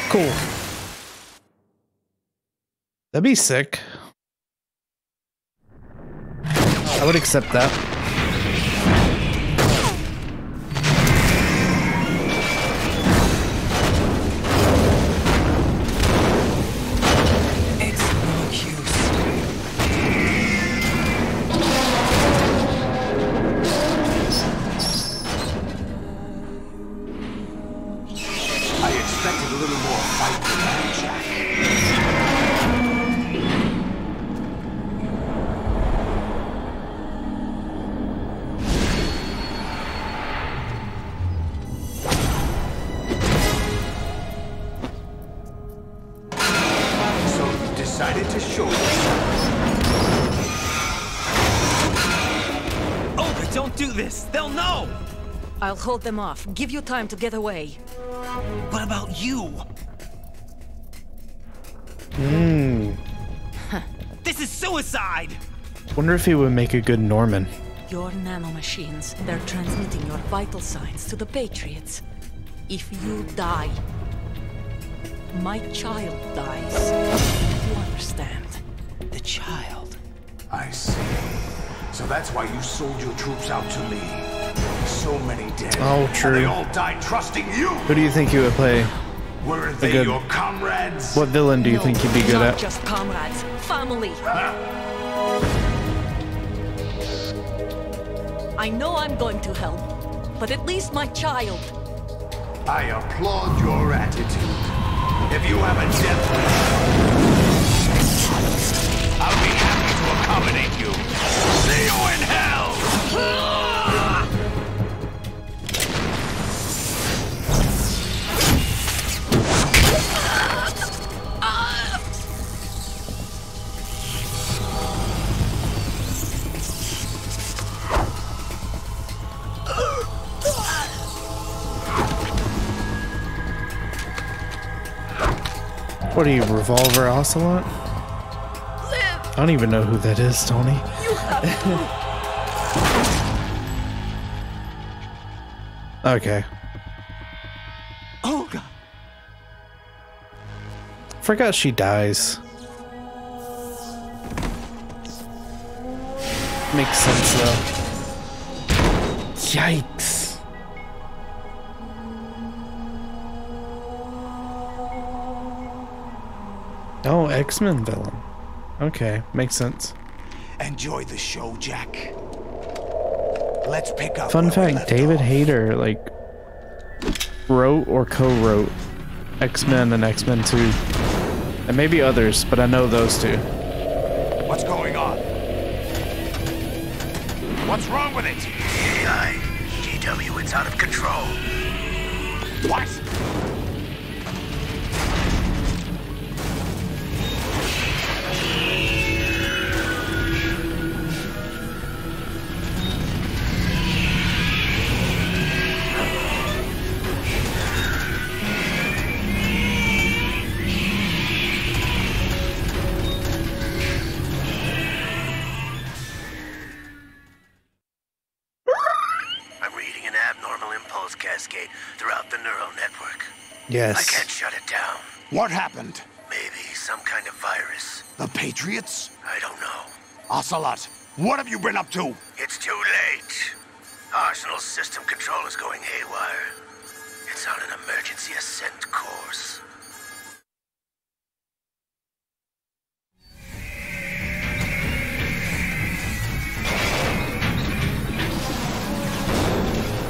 Cool. That'd be sick. I would accept that. I'll hold them off. Give you time to get away. What about you? This is suicide! Wonder if he would make a good Norman. Your nanomachines, they're transmitting your vital signs to the Patriots. If you die, my child dies. You understand? The child. I see. So that's why you sold your troops out to me. So many dead. Oh, true. And they all died trusting you. Who do you think you would play? Weren't they your comrades? What villain do you think you'd be good not at? Just comrades, family. I know I'm going to hell, but at least my child. I applaud your attitude. If you have a death wish, I'll be happy to accommodate you. See you in hell! What are you, Revolver Ocelot? I don't even know who that is, Tony. You have to. Okay. Oh God. Forgot she dies. Makes sense though. Yikes. Oh, X-Men villain. Okay, makes sense. Enjoy the show, Jack. Let's pick up. Fun fact, David Hayter, like, wrote or co-wrote X-Men and X-Men 2. And maybe others, but I know those two. What's going on? What's wrong with it? AI, GW, it's out of control. What? Cascade throughout the neural network. Yes. I can't shut it down. What happened? Maybe some kind of virus. The Patriots? I don't know. Ocelot, what have you been up to? It's too late. Arsenal's system control is going haywire. It's on an emergency ascent course.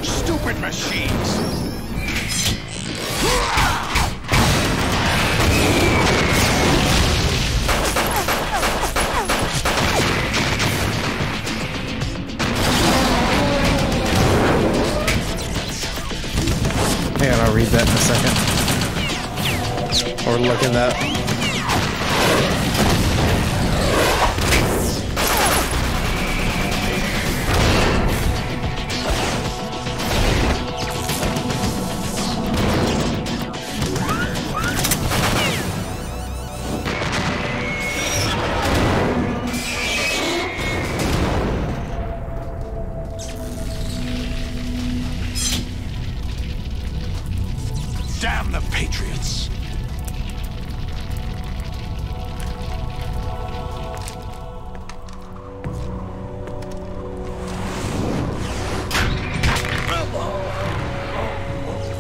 Stupid machines! Hang on, I'll read that in a second. Or look at that. Damn the Patriots!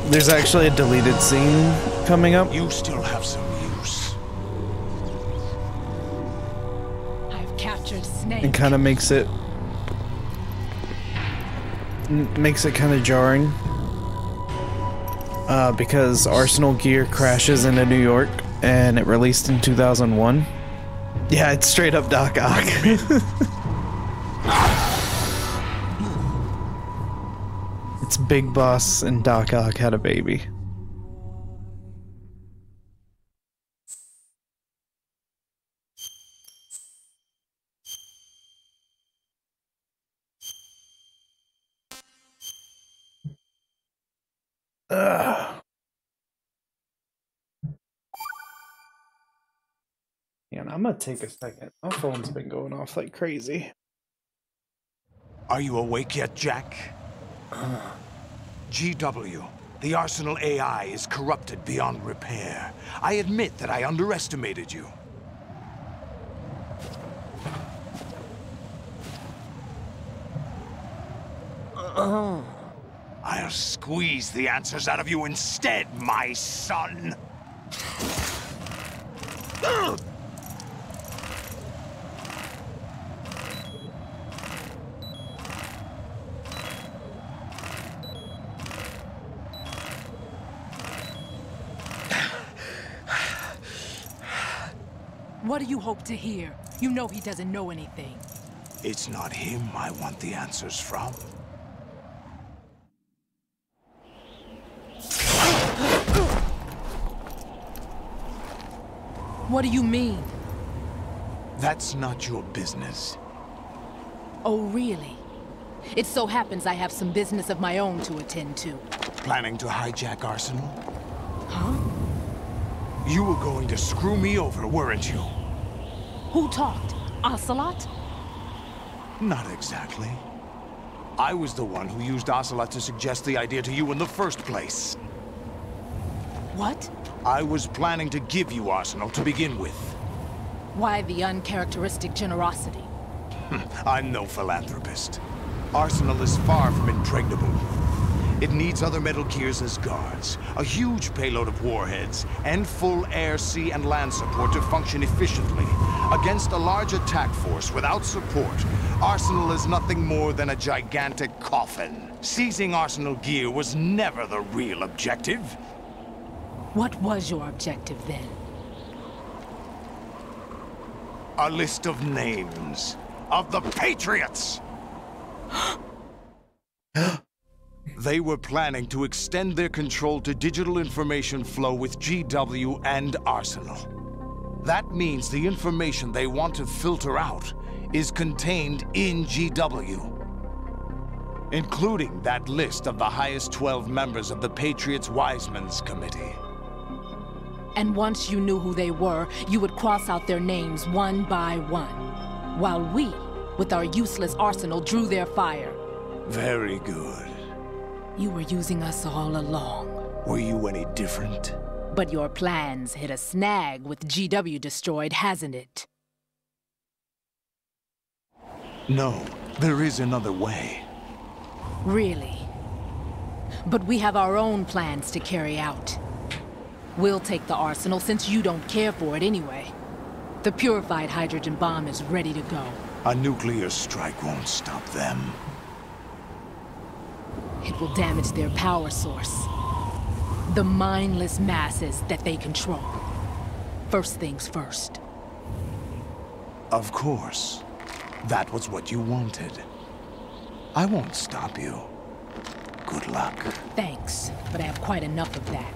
There's actually a deleted scene coming up. You still have some use. I've captured Snake. It kind of makes it kind of jarring. Because Arsenal gear crashes into New York and it released in 2001. Yeah, it's straight up Doc Ock. It's Big Boss and Doc Ock had a baby. Ugh. Yeah, I'm gonna take a second. My phone's been going off like crazy. Are you awake yet, Jack? GW, the Arsenal AI is corrupted beyond repair. I admit that I underestimated you. I'll squeeze the answers out of you instead, my son. What do you hope to hear? You know he doesn't know anything. It's not him I want the answers from. What do you mean? That's not your business. Oh, really? It so happens I have some business of my own to attend to. Planning to hijack Arsenal? Huh? You were going to screw me over, weren't you? Who talked? Ocelot? Not exactly. I was the one who used Ocelot to suggest the idea to you in the first place. What? I was planning to give you Arsenal to begin with. Why the uncharacteristic generosity? I'm no philanthropist. Arsenal is far from impregnable. It needs other Metal Gears as guards, a huge payload of warheads, and full air, sea, and land support to function efficiently. Against a large attack force without support, Arsenal is nothing more than a gigantic coffin. Seizing Arsenal gear was never the real objective. What was your objective then? A list of names of the Patriots! They were planning to extend their control to digital information flow with GW and Arsenal. That means the information they want to filter out is contained in GW, including that list of the highest 12 members of the Patriots Wiseman's Committee. And once you knew who they were, you would cross out their names one by one, while we, with our useless arsenal, drew their fire. Very good. You were using us all along. Were you any different? But your plans hit a snag with GW destroyed, hasn't it? No, there is another way. Really? But we have our own plans to carry out. We'll take the arsenal since you don't care for it anyway. The purified hydrogen bomb is ready to go. A nuclear strike won't stop them. It will damage their power source. The mindless masses that they control. First things first. Of course. That was what you wanted. I won't stop you. Good luck. Thanks, but I have quite enough of that.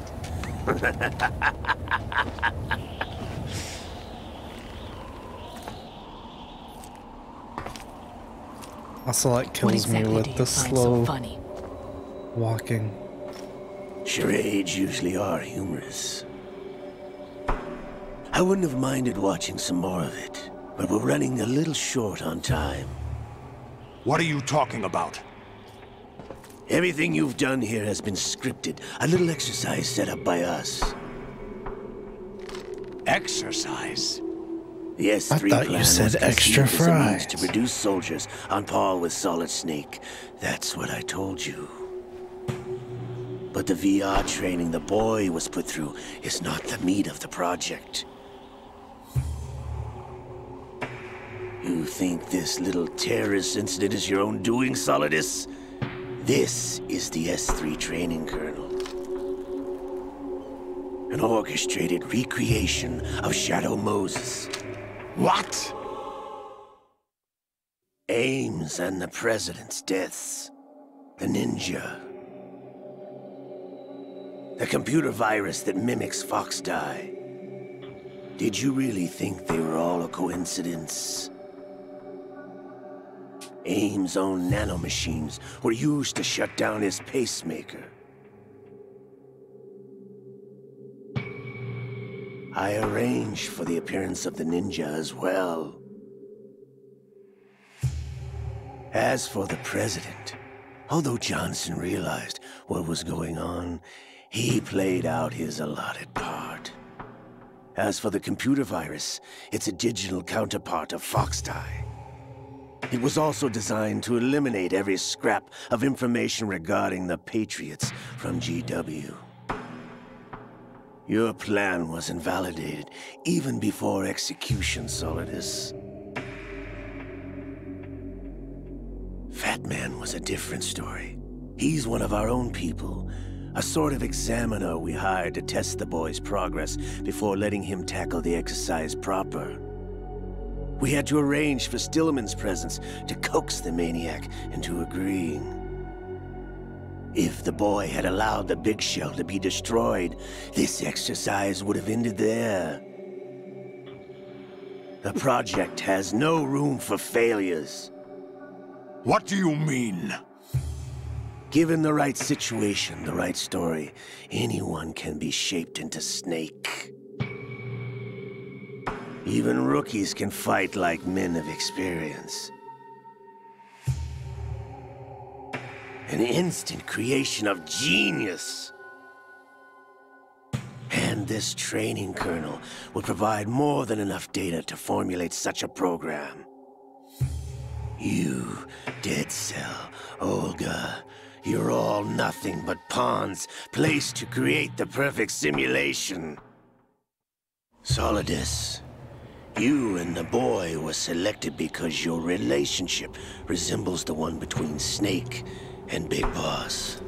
Also, it kills me with the slow walking. Charades usually are humorous. I wouldn't have minded watching some more of it, but we're running a little short on time. What are you talking about? Everything you've done here has been scripted. A little exercise set up by us. Exercise? The S3 I thought you said extra fries. To produce soldiers on par with Solid Snake. That's what I told you. But the VR training the boy was put through is not the meat of the project. You think this little terrorist incident is your own doing, Solidus? This is the S3 training kernel. An orchestrated recreation of Shadow Moses. What? Ames and the President's deaths. The Ninja. The computer virus that mimics Foxdie. Did you really think they were all a coincidence? Ames' own nanomachines were used to shut down his pacemaker. I arranged for the appearance of the Ninja as well. As for the President, although Johnson realized what was going on, he played out his allotted part. As for the computer virus, it's a digital counterpart of Foxdie. It was also designed to eliminate every scrap of information regarding the Patriots from GW. Your plan was invalidated even before execution, Solidus. Fat Man was a different story. He's one of our own people, a sort of examiner we hired to test the boy's progress before letting him tackle the exercise proper. We had to arrange for Stillman's presence to coax the maniac into agreeing. If the boy had allowed the big shell to be destroyed, this exercise would have ended there. The project has no room for failures. What do you mean? Given the right situation, the right story, anyone can be shaped into Snake. Even rookies can fight like men of experience. An instant creation of genius. And this training kernel would provide more than enough data to formulate such a program. You, Dead Cell, Olga, you're all nothing but pawns placed to create the perfect simulation. Solidus, you and the boy were selected because your relationship resembles the one between Snake and Big Boss.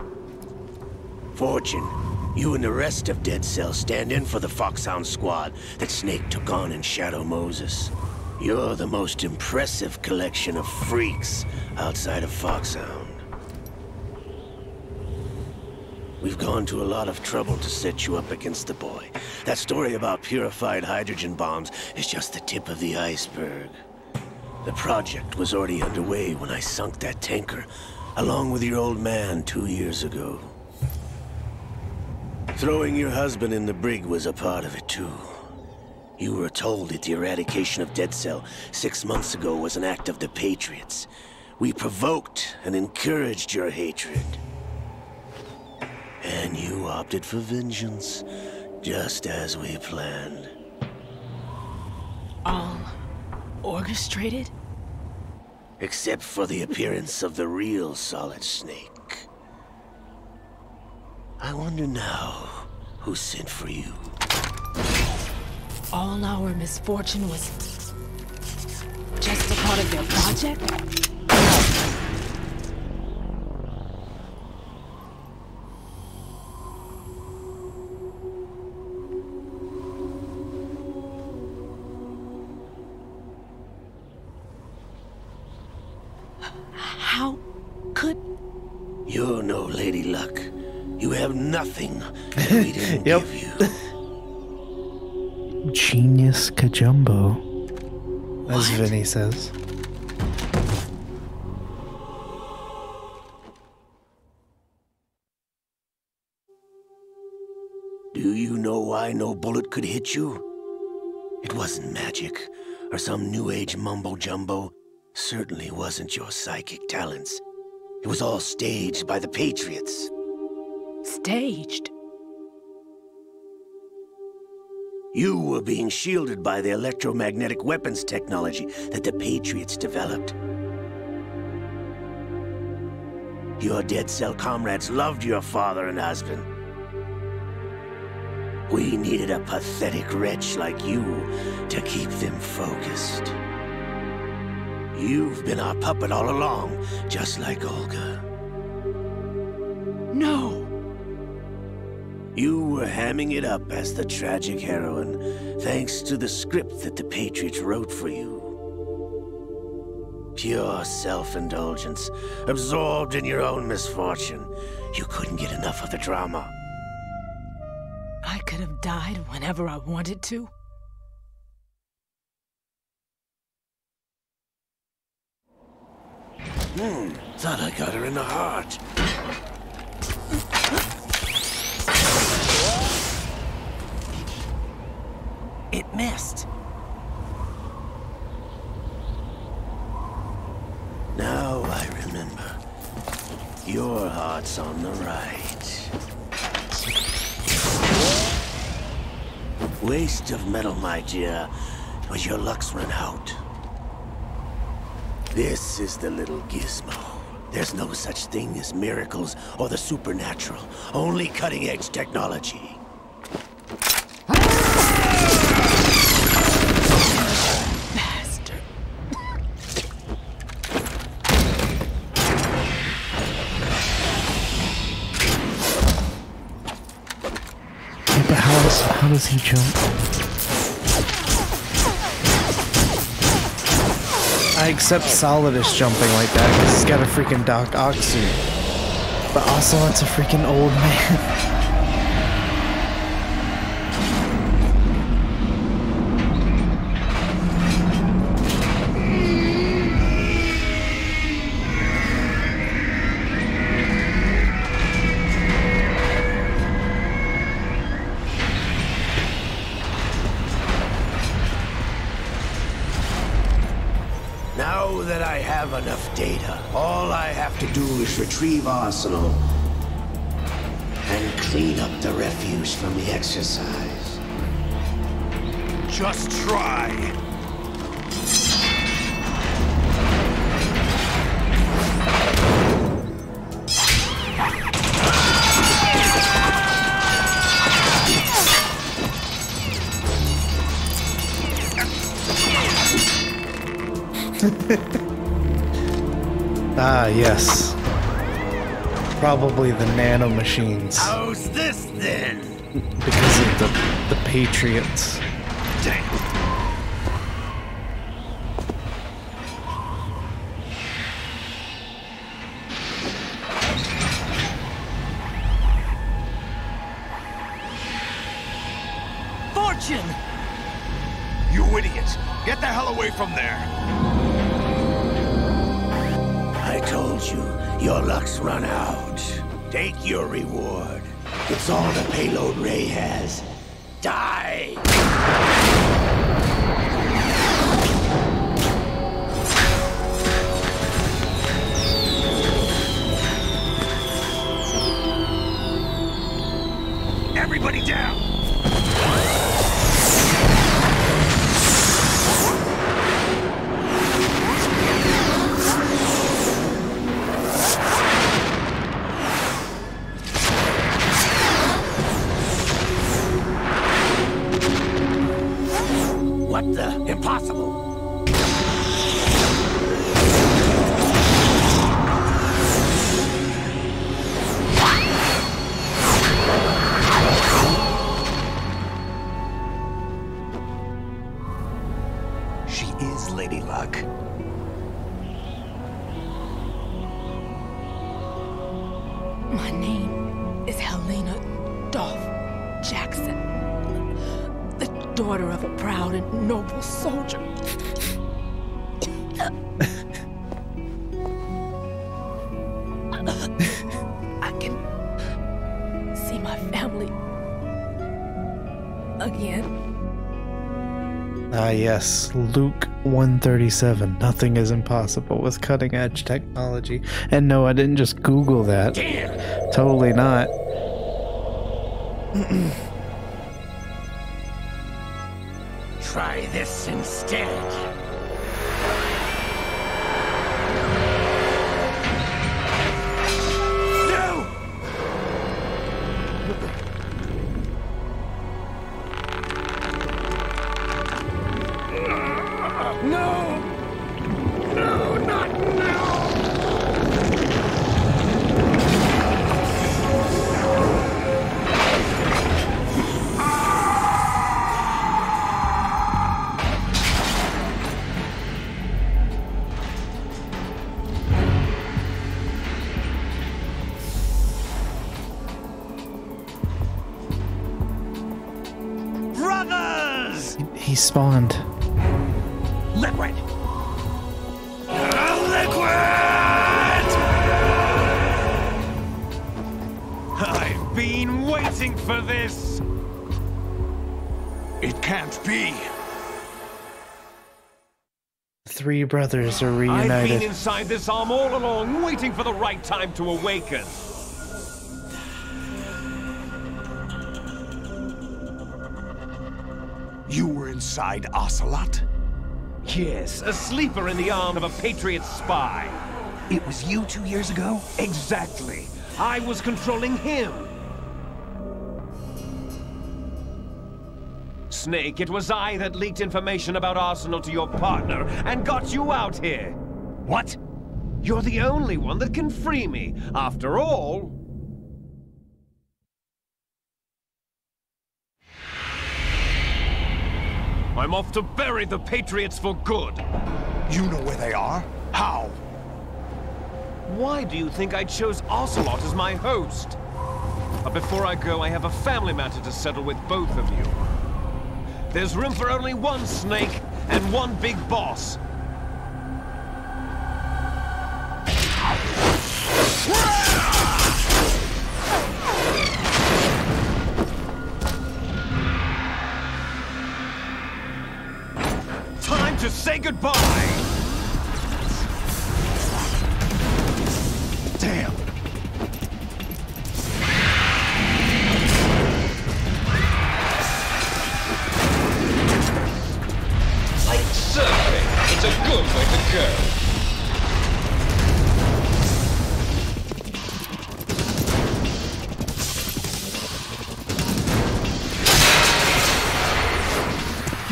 Fortune, you and the rest of Dead Cell stand in for the Foxhound squad that Snake took on in Shadow Moses. You're the most impressive collection of freaks outside of Foxhound. We've gone to a lot of trouble to set you up against the boy. That story about purified hydrogen bombs is just the tip of the iceberg. The project was already underway when I sunk that tanker, along with your old man 2 years ago. Throwing your husband in the brig was a part of it too. You were told that the eradication of Dead Cell 6 months ago was an act of the Patriots. We provoked and encouraged your hatred. And you opted for vengeance, just as we planned. All orchestrated? Except for the appearance of the real Solid Snake. I wonder now who sent for you. All our misfortune was just a part of their project? How could... You're no Lady Luck. You have nothing that we didn't give you. Genius Kajumbo, as Vinny says. Do you know why no bullet could hit you? It wasn't magic, or some new age mumbo-jumbo. Certainly wasn't your psychic talents. It was all staged by the Patriots. Staged? You were being shielded by the electromagnetic weapons technology that the Patriots developed. Your Dead Cell comrades loved your father and husband. We needed a pathetic wretch like you to keep them focused. You've been our puppet all along, just like Olga. No! You were hamming it up as the tragic heroine, thanks to the script that the Patriots wrote for you. Pure self-indulgence, absorbed in your own misfortune. You couldn't get enough of the drama. I could have died whenever I wanted to. Thought I got her in the heart. It missed. Now I remember. Your heart's on the right. Waste of metal, my dear, but your luck's run out. This is the little gizmo. There's no such thing as miracles or the supernatural. Only cutting-edge technology. Bastard. Yeah, but how does he jump? I accept Solidus jumping like that because he's got a freaking Doc Ock suit. But also, it's a freaking old man. Now that I have enough data, all I have to do is retrieve Arsenal and clean up the refuse from the exercise. Just try. Ah, yes. Probably the nanomachines. How's this then? Because of the Patriots. Damn. Fortune! You idiot! Get the hell away from there! I told you, your luck's run out. Take your reward. It's all the payload Ray has. Die! Everybody down! What the? Impossible! She is Lady Luck. My name is Helena Dolph Jackson, the daughter of a proud and noble soldier. I can see my family again. Ah, yes. Luke 137. Nothing is impossible with cutting edge technology. And no, I didn't just Google that. Damn. Totally not. Try this instead. No! No! No, not now! Brothers! He spawned. Liquid! I've been waiting for this! It can't be. Three brothers are I've reunited. been inside this arm all along, waiting for the right time to awaken. You were inside Ocelot? Yes, a sleeper in the arm of a Patriot spy. It was you 2 years ago? Exactly. I was controlling him. Snake, it was I that leaked information about Arsenal to your partner and got you out here. What? You're the only one that can free me. After all... I'm off to bury the Patriots for good. You know where they are? How? Why do you think I chose Ocelot as my host? But before I go, I have a family matter to settle with both of you. There's room for only one Snake and one big boss. Time to say goodbye! Damn! Like surfing, it's a good way to go.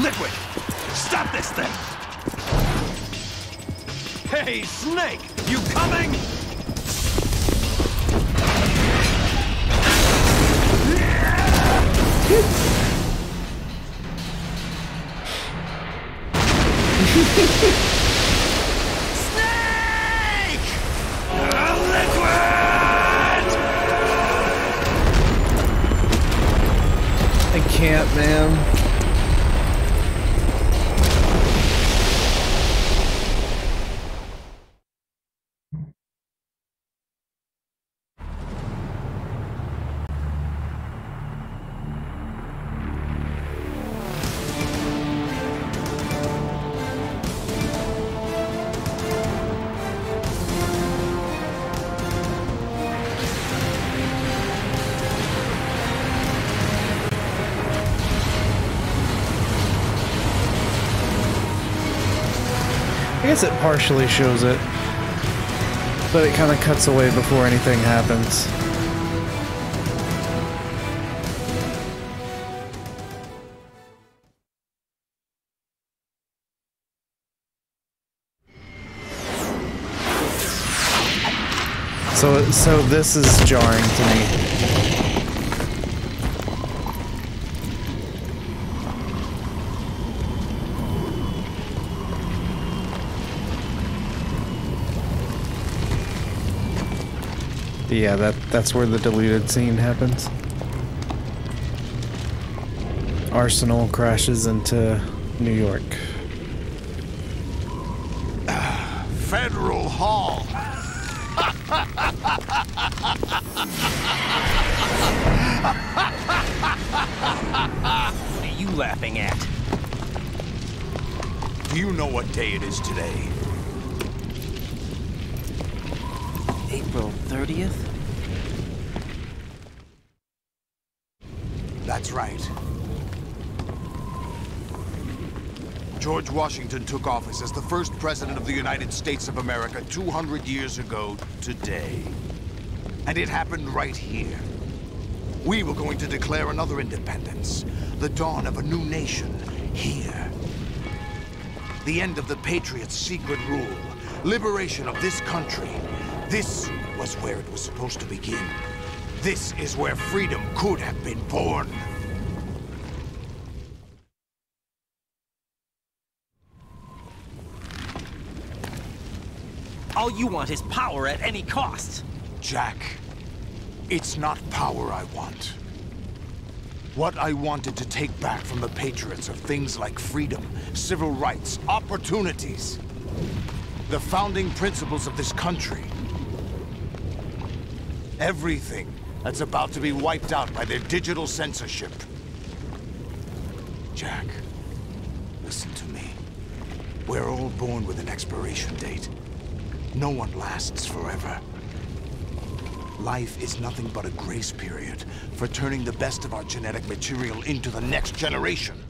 Liquid! Stop this thing! Hey, Snake! You coming? Snake! Liquid! I can't, man. I guess it partially shows it, but it kind of cuts away before anything happens. So this is jarring to me. Yeah, that's where the deleted scene happens. Arsenal crashes into New York. Federal Hall. What are you laughing at? Do you know what day it is today? April 30th? That's right. George Washington took office as the first president of the United States of America 200 years ago today. And it happened right here. We were going to declare another independence, the dawn of a new nation, here. The end of the Patriots' secret rule, liberation of this country. This was where it was supposed to begin. This is where freedom could have been born. All you want is power at any cost. Jack, it's not power I want. What I wanted to take back from the Patriots are things like freedom, civil rights, opportunities. The founding principles of this country. Everything that's about to be wiped out by their digital censorship. Jack, listen to me. We're all born with an expiration date. No one lasts forever. Life is nothing but a grace period for turning the best of our genetic material into the next generation.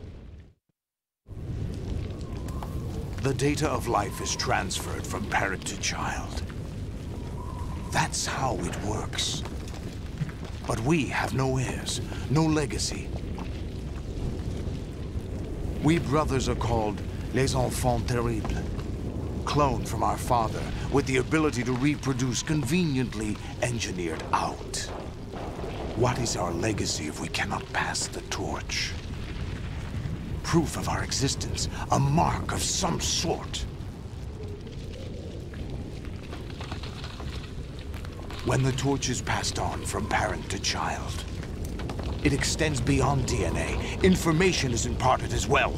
The data of life is transferred from parent to child. That's how it works. But we have no heirs, no legacy. We brothers are called les enfants terribles. Cloned from our father, with the ability to reproduce conveniently engineered out. What is our legacy if we cannot pass the torch? Proof of our existence, a mark of some sort. When the torch is passed on from parent to child, it extends beyond DNA. Information is imparted as well.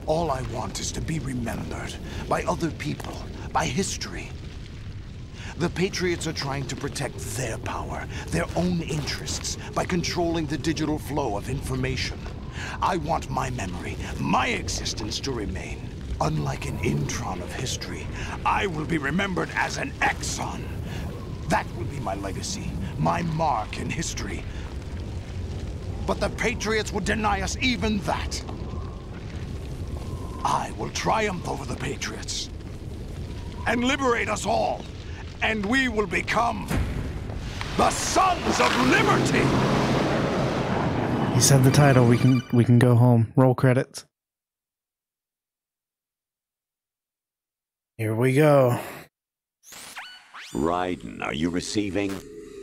All I want is to be remembered by other people, by history. The Patriots are trying to protect their power, their own interests, by controlling the digital flow of information. I want my memory, my existence to remain. Unlike an intron of history, I will be remembered as an exon. That will be my legacy, my mark in history. But the Patriots would deny us even that. I will triumph over the Patriots and liberate us all, and we will become The Sons of Liberty! He said the title. We can go home. Roll credits. Here we go. Raiden, are you receiving?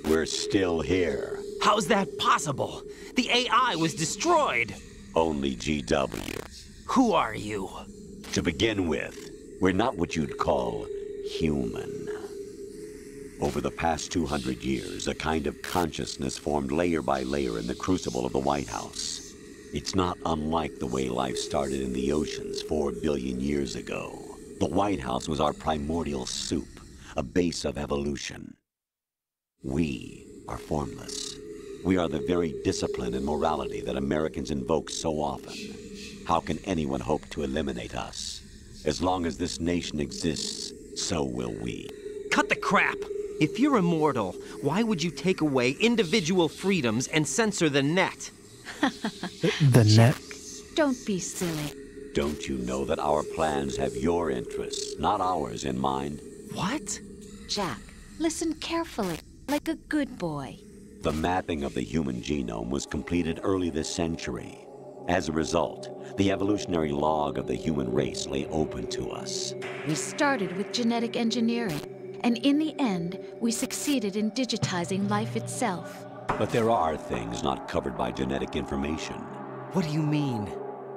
We're still here. How's that possible? The AI was destroyed. Only GW. Who are you? To begin with, we're not what you'd call human. Over the past 200 years, a kind of consciousness formed layer by layer in the crucible of the White House. It's not unlike the way life started in the oceans 4 billion years ago. The White House was our primordial soup, a base of evolution. We are formless. We are the very discipline and morality that Americans invoke so often. How can anyone hope to eliminate us? As long as this nation exists, so will we. Cut the crap! If you're immortal, why would you take away individual freedoms and censor the net? The net? Don't be silly. Don't you know that our plans have your interests, not ours, in mind? What? Jack, listen carefully, like a good boy. The mapping of the human genome was completed early this century. As a result, the evolutionary log of the human race lay open to us. We started with genetic engineering, and in the end, we succeeded in digitizing life itself. But there are things not covered by genetic information. What do you mean?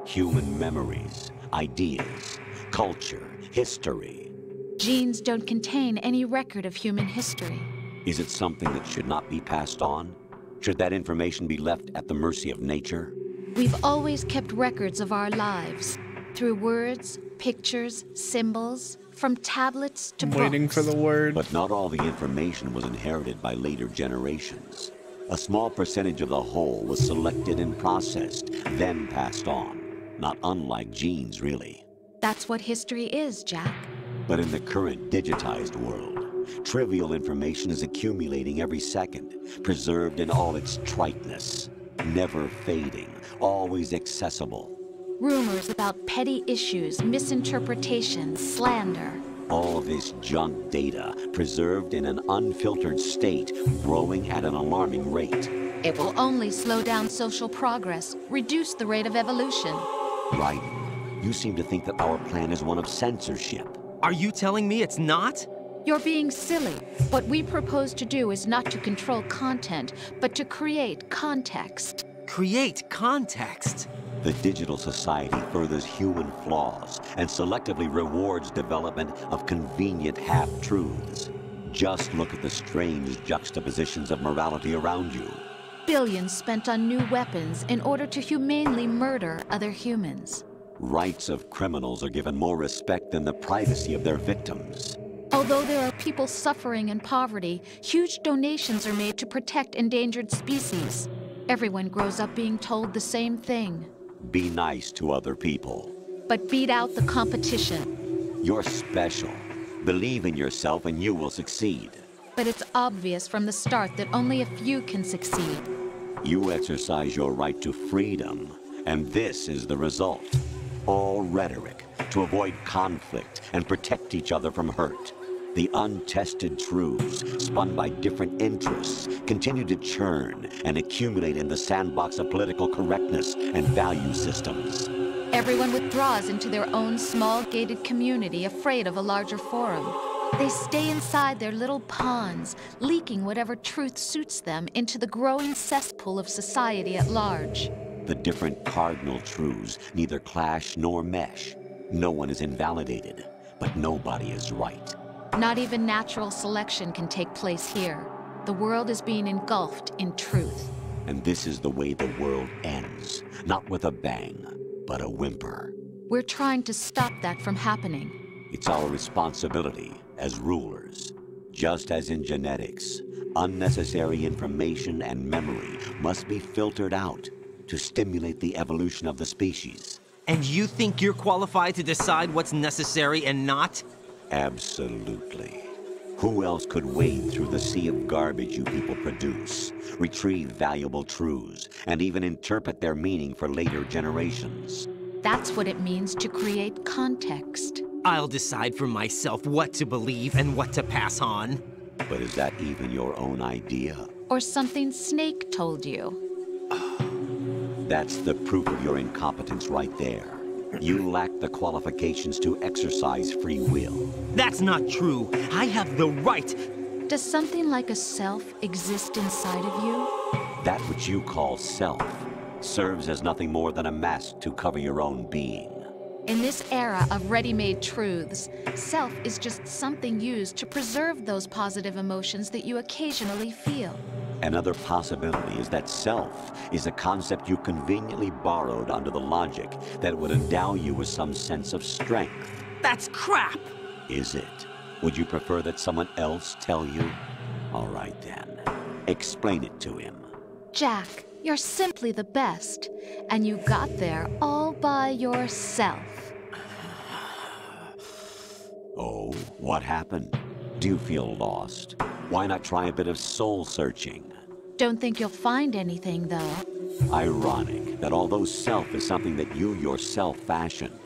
Human memories, ideas, culture, history. Genes don't contain any record of human history. Is it something that should not be passed on? Should that information be left at the mercy of nature? We've always kept records of our lives, through words, pictures, symbols, from tablets to books. Waiting for the word. But not all the information was inherited by later generations. A small percentage of the whole was selected and processed, then passed on. Not unlike genes, really. That's what history is, Jack. But in the current digitized world, trivial information is accumulating every second, preserved in all its triteness, never fading, always accessible. Rumors about petty issues, misinterpretations, slander. All this junk data, preserved in an unfiltered state, growing at an alarming rate. It will only slow down social progress, reduce the rate of evolution. Raiden, you seem to think that our plan is one of censorship. Are you telling me it's not? You're being silly. What we propose to do is not to control content, but to create context. Create context? The digital society furthers human flaws and selectively rewards development of convenient half-truths. Just look at the strange juxtapositions of morality around you. Billions spent on new weapons in order to humanely murder other humans. Rights of criminals are given more respect than the privacy of their victims. Although there are people suffering in poverty, huge donations are made to protect endangered species. Everyone grows up being told the same thing. Be nice to other people. But beat out the competition. You're special. Believe in yourself and you will succeed. But it's obvious from the start that only a few can succeed. You exercise your right to freedom, and this is the result. All rhetoric to avoid conflict and protect each other from hurt. The untested truths, spun by different interests, continue to churn and accumulate in the sandbox of political correctness and value systems. Everyone withdraws into their own small gated community, afraid of a larger forum. They stay inside their little ponds, leaking whatever truth suits them into the growing cesspool of society at large. The different cardinal truths neither clash nor mesh. No one is invalidated, but nobody is right. Not even natural selection can take place here. The world is being engulfed in truth. And this is the way the world ends. Not with a bang, but a whimper. We're trying to stop that from happening. It's our responsibility as rulers. Just as in genetics, unnecessary information and memory must be filtered out to stimulate the evolution of the species. And you think you're qualified to decide what's necessary and not? Absolutely. Who else could wade through the sea of garbage you people produce, retrieve valuable truths, and even interpret their meaning for later generations? That's what it means to create context. I'll decide for myself what to believe and what to pass on. But is that even your own idea? Or something Snake told you? That's the proof of your incompetence right there. You lack the qualifications to exercise free will. That's not true. I have the right. Does something like a self exist inside of you? That which you call self serves as nothing more than a mask to cover your own being. In this era of ready-made truths, self is just something used to preserve those positive emotions that you occasionally feel. Another possibility is that self is a concept you conveniently borrowed under the logic that would endow you with some sense of strength. That's crap! Is it? Would you prefer that someone else tell you? All right then. Explain it to him. Jack, you're simply the best, and you got there all by yourself. Oh, what happened? Do you feel lost? Why not try a bit of soul searching? Don't think you'll find anything, though. Ironic that although self is something that you yourself fashioned,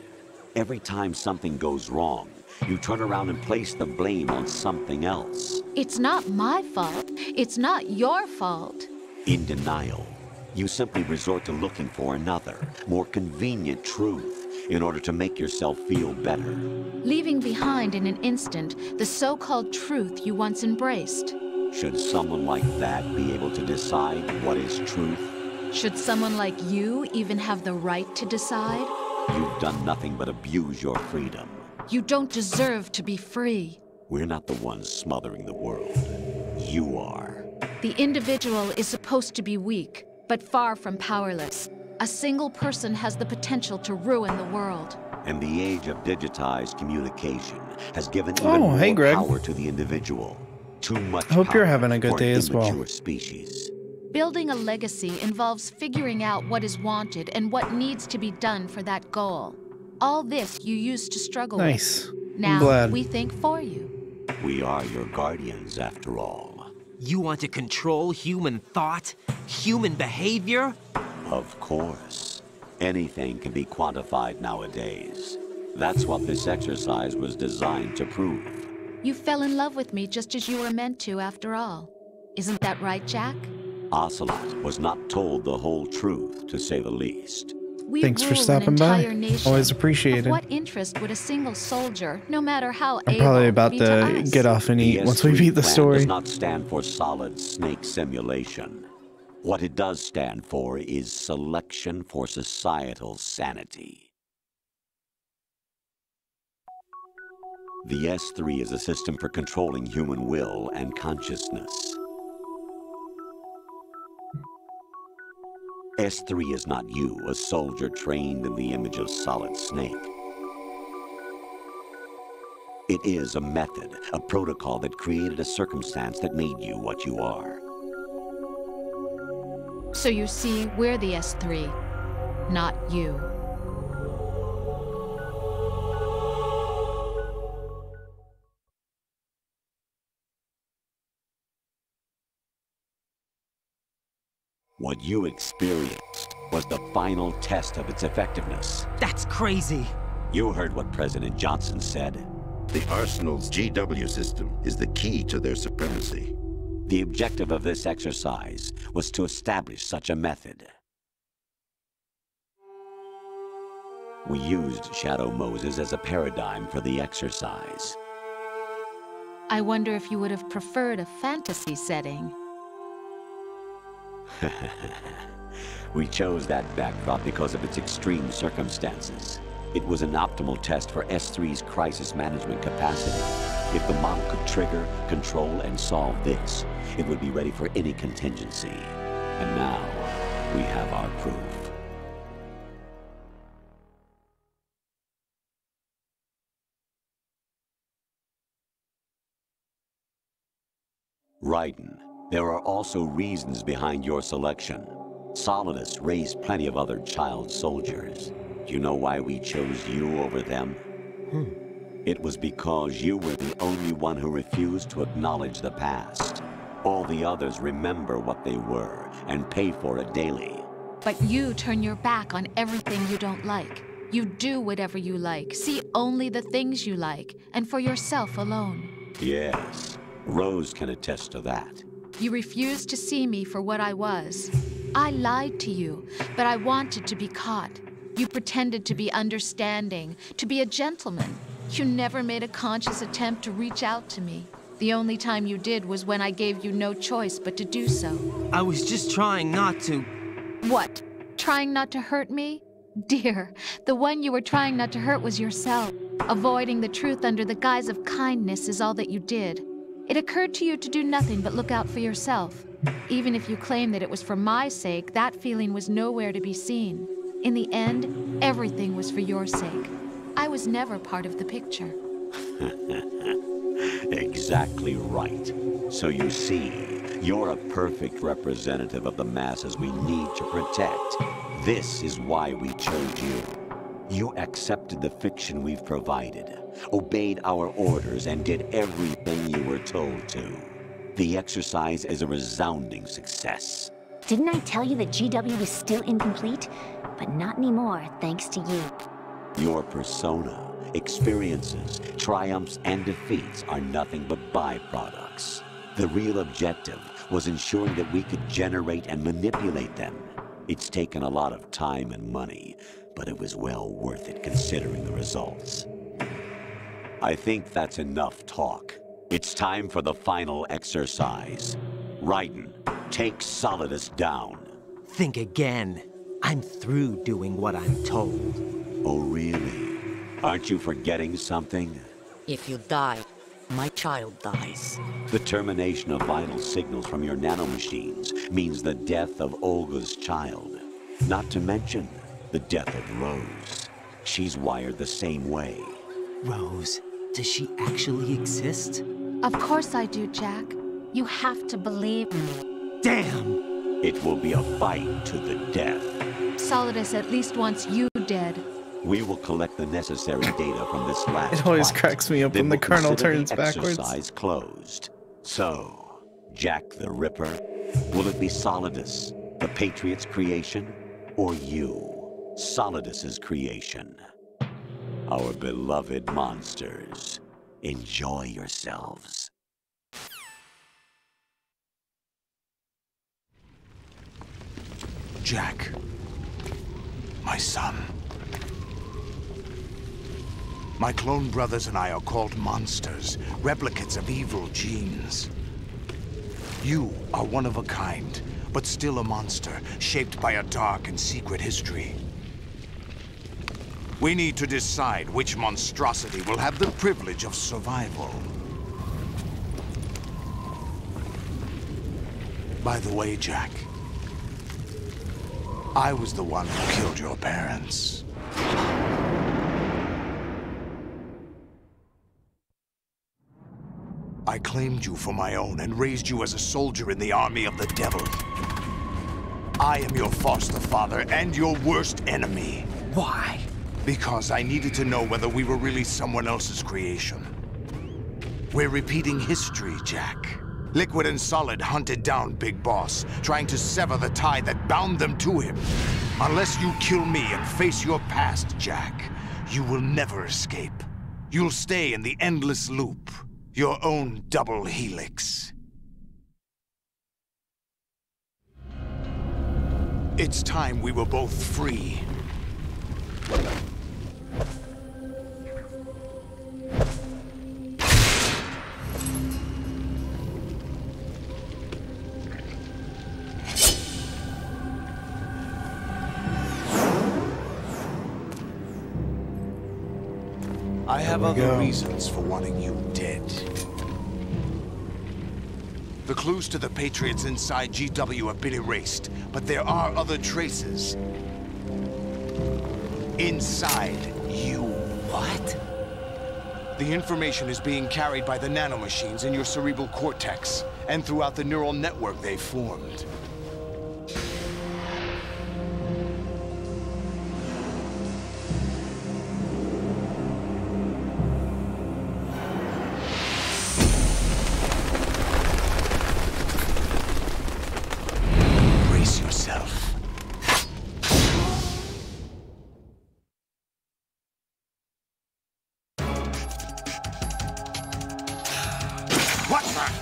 every time something goes wrong, you turn around and place the blame on something else. It's not my fault. It's not your fault. In denial, you simply resort to looking for another, more convenient truth in order to make yourself feel better. Leaving behind in an instant the so-called truth you once embraced. Should someone like that be able to decide what is truth? Should someone like you even have the right to decide? You've done nothing but abuse your freedom. You don't deserve to be free. We're not the ones smothering the world. You are. The individual is supposed to be weak, but far from powerless. A single person has the potential to ruin the world. And the age of digitized communication has given even more power to the individual. Too much I hope power you're having a good for day an as well. immature species. Building a legacy involves figuring out what is wanted and what needs to be done for that goal. All this you used to struggle Nice. with. I'm Now glad. we think for you. We are your guardians, after all. You want to control human thought? Human behavior? Of course. Anything can be quantified nowadays. That's what this exercise was designed to prove. You fell in love with me just as you were meant to, after all. Isn't that right, Jack? Ocelot was not told the whole truth, to say the least. We Thanks for rule an stopping by. entire nation. Always appreciated. Of what interest would a single soldier, no matter how I'm able, probably about be to us? get off and eat The once we S3 beat the plan story. does not stand for Solid Snake Simulation. What it does stand for is Selection for Societal Sanity. The S3 is a system for controlling human will and consciousness. S3 is not you, a soldier trained in the image of Solid Snake. It is a method, a protocol that created a circumstance that made you what you are. So you see, we're the S3, not you. What you experienced was the final test of its effectiveness. That's crazy. You heard what President Johnson said. The Arsenal's GW system is the key to their supremacy. The objective of this exercise was to establish such a method. We used Shadow Moses as a paradigm for the exercise. I wonder if you would have preferred a fantasy setting. We chose that backdrop because of its extreme circumstances. It was an optimal test for S3's crisis management capacity. If the model could trigger, control, and solve this, it would be ready for any contingency. And now, we have our proof. Raiden, there are also reasons behind your selection. Solidus raised plenty of other child soldiers. Do you know why we chose you over them? It was because you were the only one who refused to acknowledge the past. All the others remember what they were and pay for it daily. But you turn your back on everything you don't like. You do whatever you like, see only the things you like, and for yourself alone. Yes, Rose can attest to that. You refused to see me for what I was. I lied to you, but I wanted to be caught. You pretended to be understanding, to be a gentleman. You never made a conscious attempt to reach out to me. The only time you did was when I gave you no choice but to do so. I was just trying not to... What? Trying not to hurt me? Dear, the one you were trying not to hurt was yourself. Avoiding the truth under the guise of kindness is all that you did. It occurred to you to do nothing but look out for yourself. Even if you claim that it was for my sake, that feeling was nowhere to be seen. In the end, everything was for your sake. I was never part of the picture. Exactly right. So you see, you're a perfect representative of the masses we need to protect. This is why we chose you. You accepted the fiction we've provided, obeyed our orders, and did everything you were told to. The exercise is a resounding success. Didn't I tell you that GW is still incomplete? But not anymore, thanks to you. Your persona, experiences, triumphs, and defeats are nothing but byproducts. The real objective was ensuring that we could generate and manipulate them. It's taken a lot of time and money, but it was well worth it considering the results. I think that's enough talk. It's time for the final exercise. Raiden, take Solidus down. Think again. I'm through doing what I'm told. Oh, really? Aren't you forgetting something? If you die, my child dies. The termination of vital signals from your nanomachines means the death of Olga's child. Not to mention the death of Rose. She's wired the same way. Rose, does she actually exist? Of course I do, Jack. You have to believe me. Damn! It will be a fight to the death. Solidus at least wants you dead. We will collect the necessary data from this last It always fight. cracks me up Then when the we'll colonel consider turns the backwards. Exercise closed. So, Jack the Ripper, will it be Solidus, the Patriot's creation, or you, Solidus's creation? Our beloved monsters, enjoy yourselves. Jack, my son. My clone brothers and I are called monsters, replicates of evil genes. You are one of a kind, but still a monster, shaped by a dark and secret history. We need to decide which monstrosity will have the privilege of survival. By the way, Jack, I was the one who killed your parents. I claimed you for my own and raised you as a soldier in the army of the devil. I am your foster father and your worst enemy. Why? Because I needed to know whether we were really someone else's creation. We're repeating history, Jack. Liquid and Solid hunted down Big Boss, trying to sever the tie that bound them to him. Unless you kill me and face your past, Jack, you will never escape. You'll stay in the endless loop, your own double helix. It's time we were both free. I have other reasons for wanting you dead. The clues to the Patriots inside GW have been erased, but there are other traces. Inside you. What? The information is being carried by the nanomachines in your cerebral cortex, and throughout the neural network they formed. Brace yourself. What's that?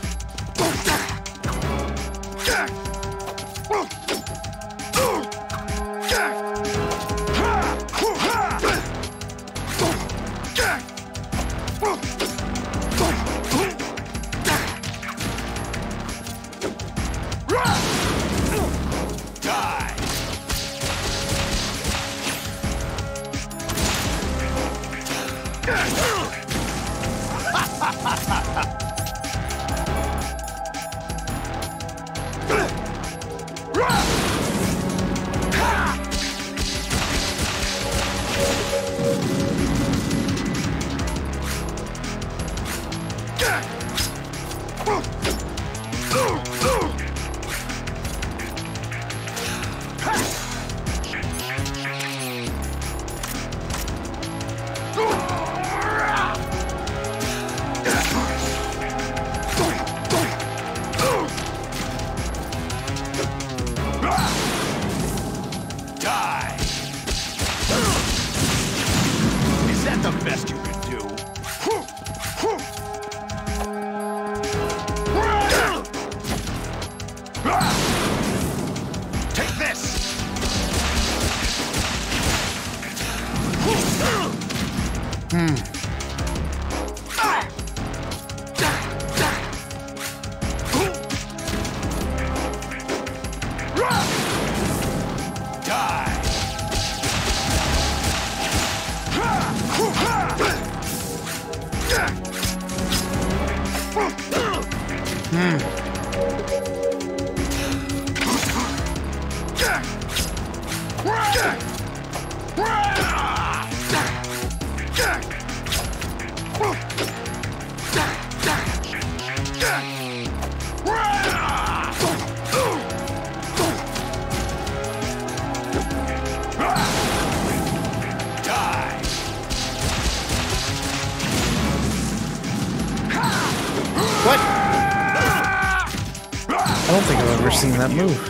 I don't think I've ever seen that move.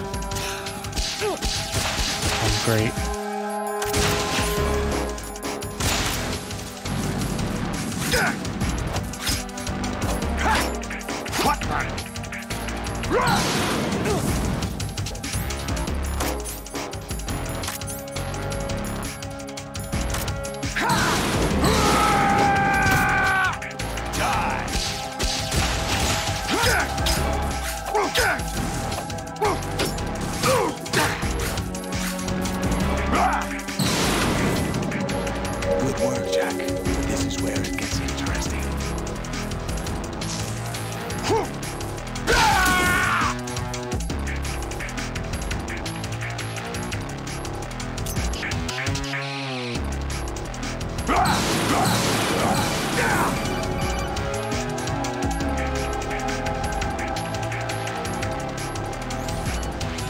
Oh, great. Good work, Jack. This is where it gets interesting.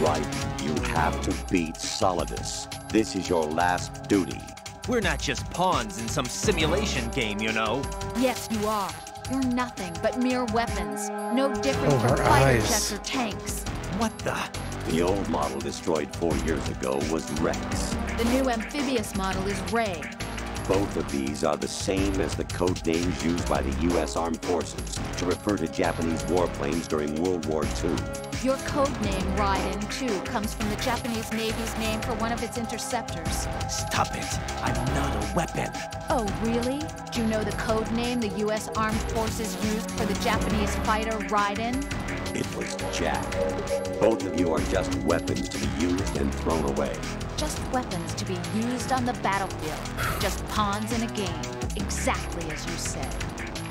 Right, you have to beat Solidus. This is your last duty. We're not just pawns in some simulation game, you know. Yes, you are. You're nothing but mere weapons. No different Oh, from her fighter eyes. jets or tanks. What the? The old model destroyed 4 years ago was Rex. The new amphibious model is Ray. Both of these are the same as the code names used by the U.S. Armed Forces to refer to Japanese warplanes during World War II. Your code name, Raiden, too, comes from the Japanese Navy's name for one of its interceptors. Stop it. I'm not a weapon. Oh, really? Do you know the code name the U.S. Armed Forces used for the Japanese fighter Raiden? It was Jack. Both of you are just weapons to be used and thrown away. Just weapons to be used on the battlefield. Just pawns in a game. Exactly as you said.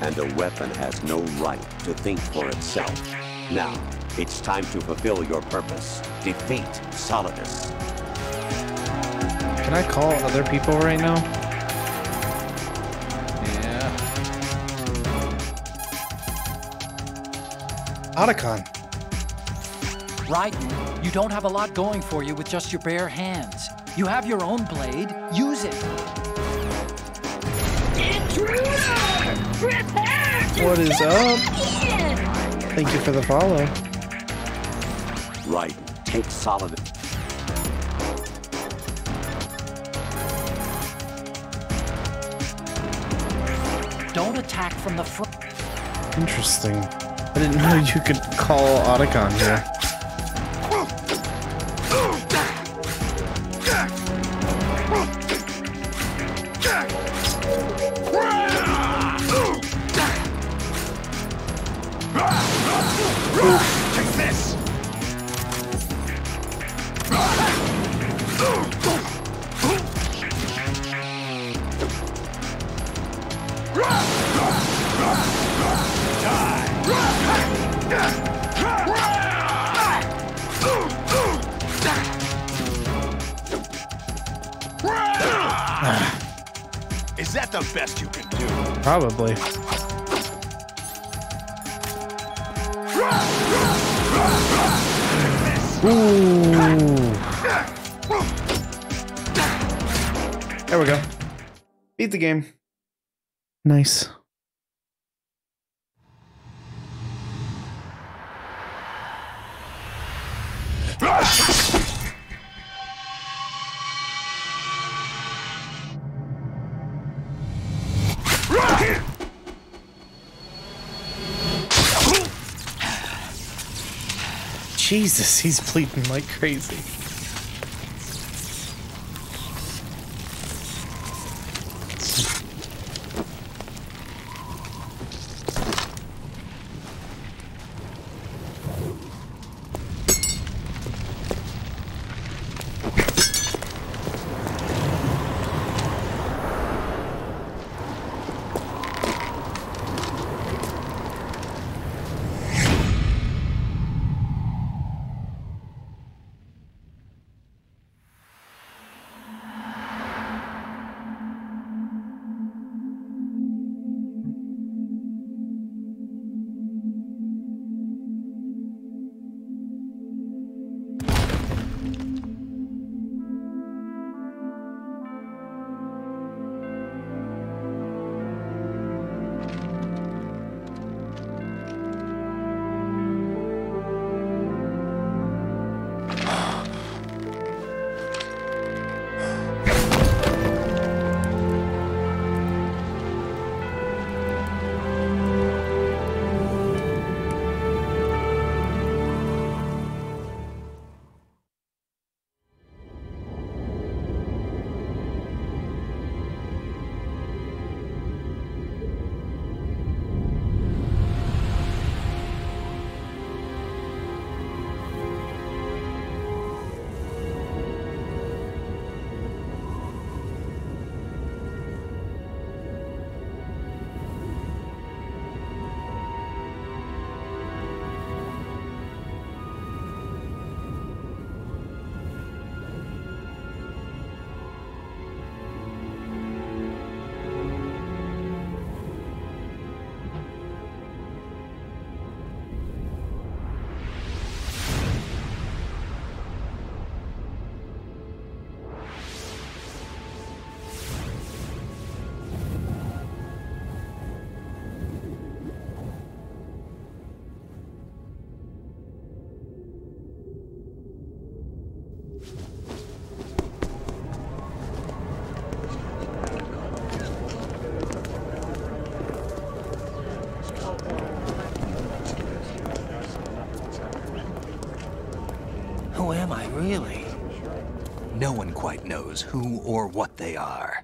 And a weapon has no right to think for itself. Now, it's time to fulfill your purpose. Defeat Solidus. Can I call other people right now? Yeah. Otacon. Raiden, you don't have a lot going for you with just your bare hands. You have your own blade. Use it. What is up? Thank you for the follow. Right, take Solidus. Don't attack from the front. Interesting. I didn't know you could call Otacon here. Take this! Is that the best you can do? Probably. Ooh. There we go. Beat the game. Nice. Jesus, he's bleeding like crazy. Who am I, really? No one quite knows who or what they are.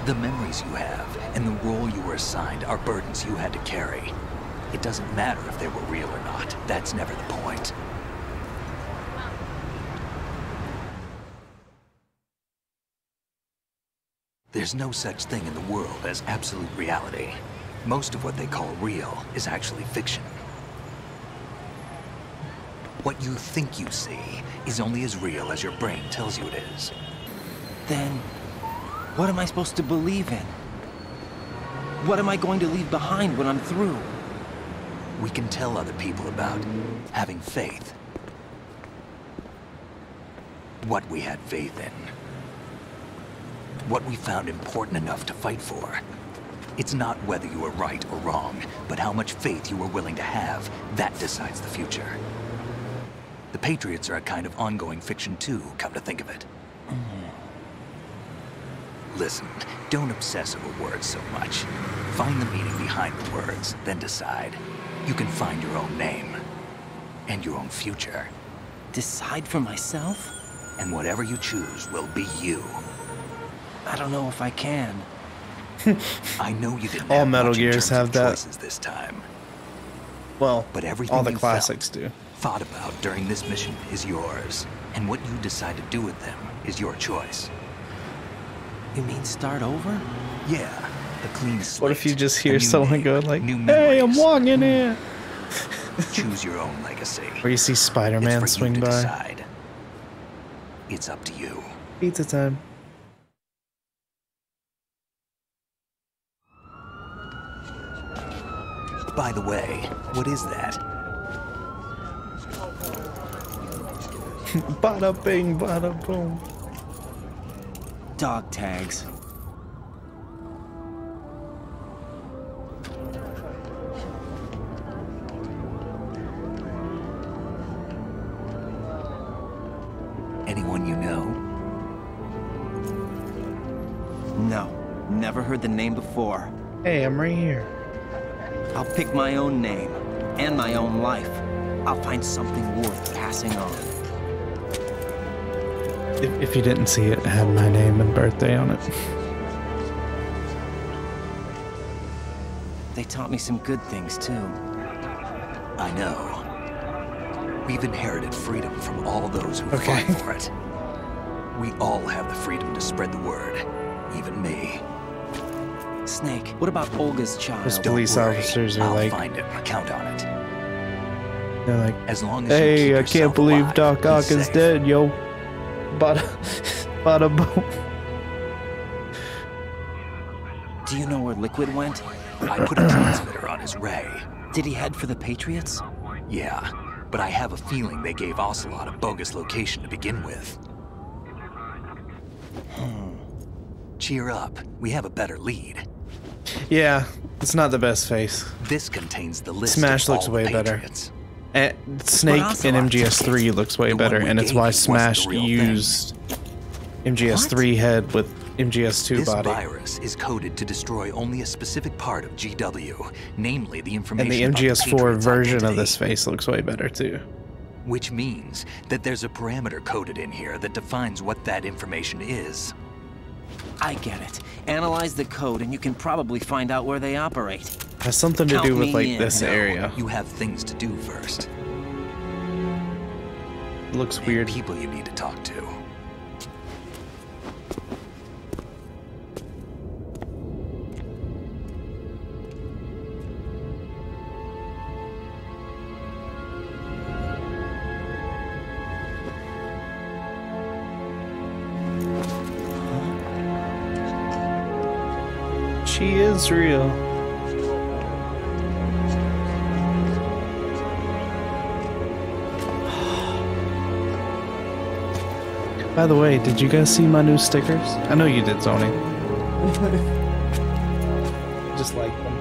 The memories you have and the role you were assigned are burdens you had to carry. It doesn't matter if they were real or not. That's never the point. There's no such thing in the world as absolute reality. Most of what they call real is actually fiction. What you think you see is only as real as your brain tells you it is. Then, what am I supposed to believe in? What am I going to leave behind when I'm through? We can tell other people about having faith. What we had faith in. What we found important enough to fight for. It's not whether you were right or wrong, but how much faith you were willing to have. That decides the future. The Patriots are a kind of ongoing fiction too, come to think of it. Listen, don't obsess over words so much. Find the meaning behind the words, then decide. You can find your own name. And your own future. Decide for myself? And whatever you choose will be you. I don't know if I can. I know you didn't all have Metal much in Gears terms have of that. choices this time. Well, but everything all the you classics felt, do. Thought about during this mission is yours. And what you decide to do with them is your choice. You mean start over? Yeah, a clean slate. What if you just hear someone name, go like, new "Hey, I'm walking in." Choose your own legacy. Or you see Spider-Man swing by. Decide. It's up to you. Pizza time. By the way, what is that? Bada bing, bada boom. Dog tags. Anyone you know? No, never heard the name before. Hey, I'm right here. I'll pick my own name and my own life. I'll find something worth passing on. If you didn't see it, it had my name and birthday on it. They taught me some good things, too. I know. We've inherited freedom from all those who fight for it. We all have the freedom to spread the word. Even me. Snake, what about Olga's child? Those police officers are I'll like... find him. Count on it. They're like, as long as hey, you I can't believe alive, Doc Ock is safe. dead, yo. Bada boom. Do you know where Liquid went? I put a transmitter on his ray. Did he head for the Patriots? Yeah, but I have a feeling they gave Ocelot a bogus location to begin with. Cheer up. We have a better lead. Yeah, it's not the best face. This contains the list Smash of looks all way the better. Patriots. Snake in MGS3 looks way better, and it's why Smash used MGS3 head with MGS2 This body. virus is coded to destroy only a specific part of GW, namely the information And the about MGS4 Patriots' version identity, of this face looks way better too. which means that there's a parameter coded in here that defines what that information is. I get it. Analyze the code and you can probably find out where they operate. Has something to Count do with me like in. this No, area. You have things to do first. Looks And weird. people you need to talk to. She is real. By the way, did you guys see my new stickers? I know you did, Sony. Just like them.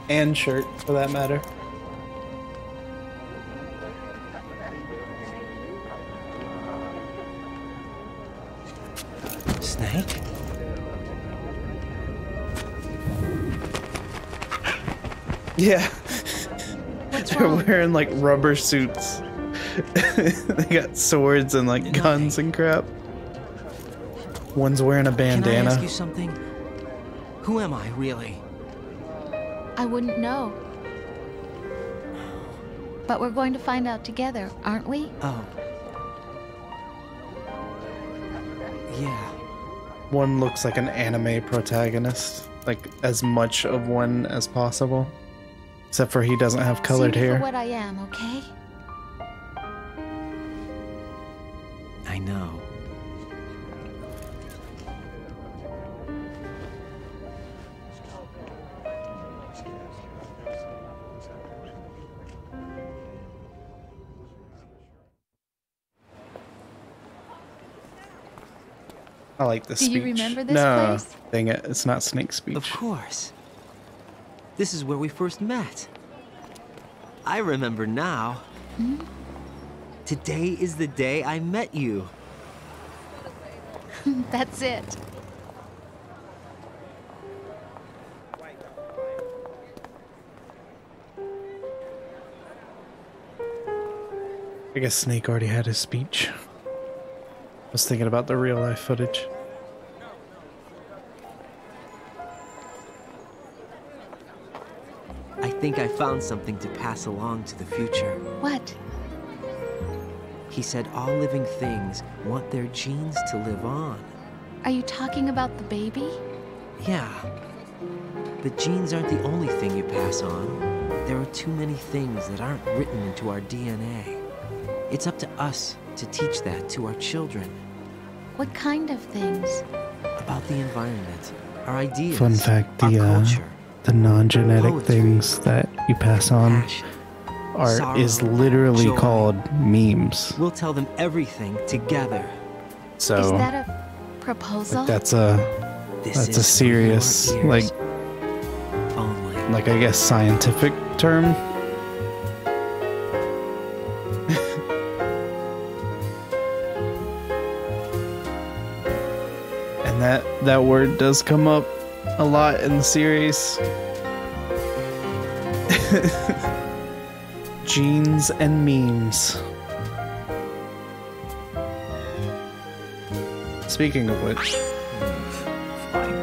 And shirt, for that matter. Snake? Yeah. What's They're wrong? wearing like rubber suits. They got swords and like guns and crap. One's wearing a Can I bandana. ask you something? Who am I, really? I wouldn't know. But we're going to find out together, aren't we? Oh. Yeah. One looks like an anime protagonist. Like as much of one as possible. Except for he doesn't have colored See me hair. for what I am, okay? I know. I like this Do speech. you remember this no, place? dang it, it's not Snake speech. Of course. This is where we first met. I remember now. Hmm? Today is the day I met you. That's it. I guess Snake already had his speech. I was thinking about the real life footage. I think I found something to pass along to the future. What? He said all living things want their genes to live on. Are you talking about the baby? Yeah. But genes aren't the only thing you pass on. There are too many things that aren't written into our DNA. It's up to us to teach that to our children. What kind of things? About the environment, our ideas, Fun fact, our culture. the non-genetic poetry, things that you pass on is sorrow, literally joy. called memes. We'll tell them everything together. So Is that a proposal? that's a serious, like I guess scientific term. And that word does come up a lot in the series. Genes and memes. Speaking of which, Fine.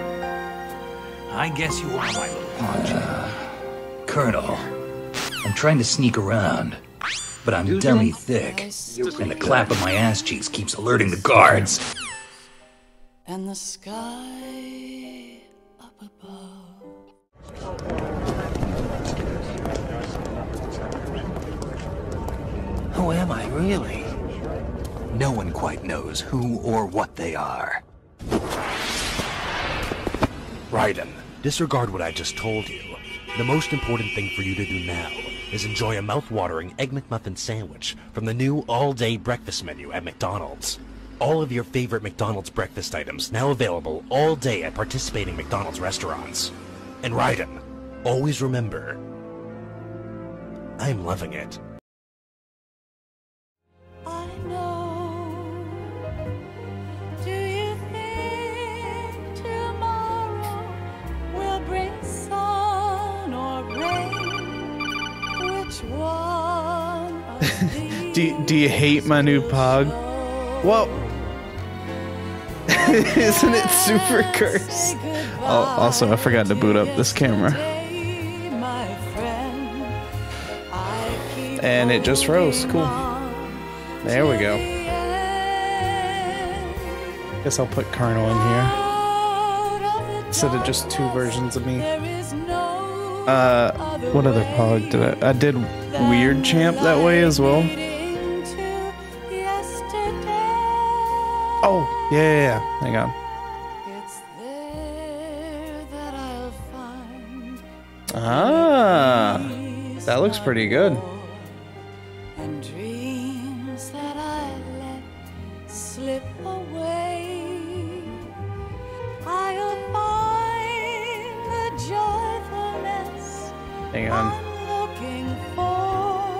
I guess you are my little pawn. Colonel, I'm trying to sneak around, but I'm dummy thick, and the clap of my ass cheeks keeps alerting the guards. And the sky up above. Who am I, really? No one quite knows who or what they are. Raiden, disregard what I just told you. The most important thing for you to do now is enjoy a mouth-watering Egg McMuffin sandwich from the new all-day breakfast menu at McDonald's. All of your favorite McDonald's breakfast items now available all day at participating McDonald's restaurants. And Raiden, always remember, I'm loving it. Do you think tomorrow will bring sun or rain? Which one of these? do you hate my new Pog? Whoa! Isn't it super cursed? Oh, also, I forgot to boot up this camera. And it just froze. Cool. There we go. Guess I'll put Colonel in here. Instead of just two versions of me. What other Pog did I did Weird Champ that way as well. Oh, yeah. Hang on. Ah, that looks pretty good. And dreams that I let slip away, I'll find the joyfulness Hang on. I'm looking for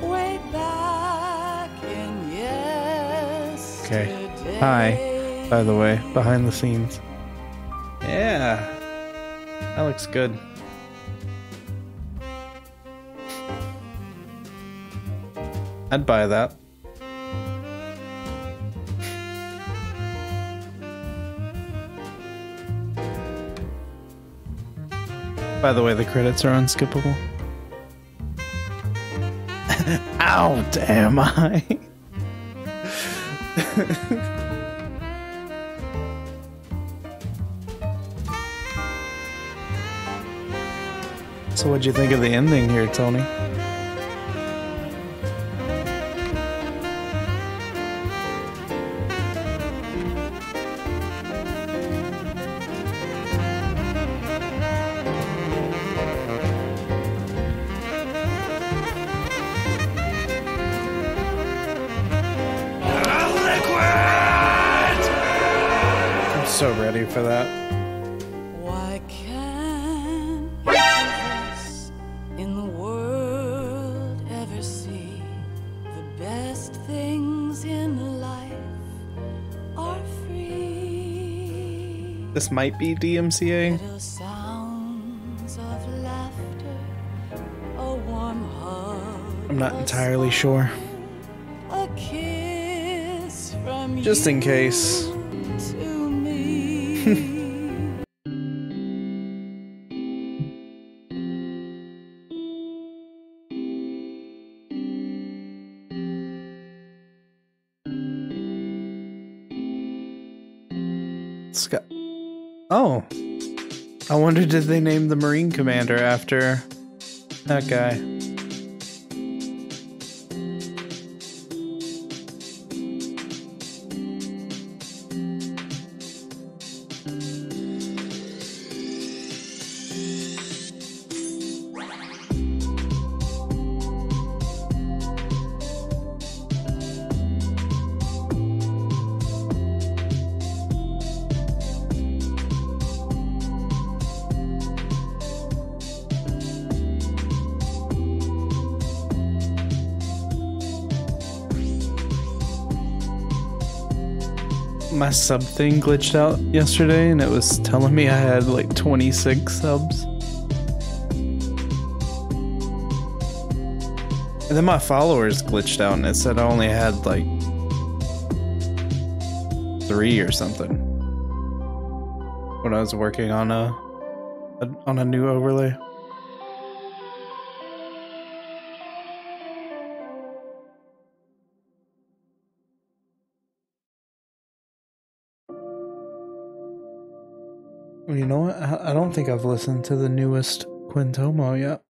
way back in yesterday. Okay. Hi, by the way, behind the scenes. Yeah, that looks good. I'd buy that. By the way, the credits are unskippable. Out am I? So what'd you think of the ending here, Tony? I'm so ready for that. Why can't none of us in the world ever see the best things in life are free? This might be DMCA. Little sounds of laughter, a warm hug, I'm not entirely sure. a kiss from Just in case. you to me. Scott. Oh. I wonder, did they name the Marine Commander after that guy? my sub thing glitched out yesterday and it was telling me I had like 26 subs. And then my followers glitched out and it said I only had like 3 or something when I was working on a new overlay. You know what? I don't think I've listened to the newest Quintomo yet.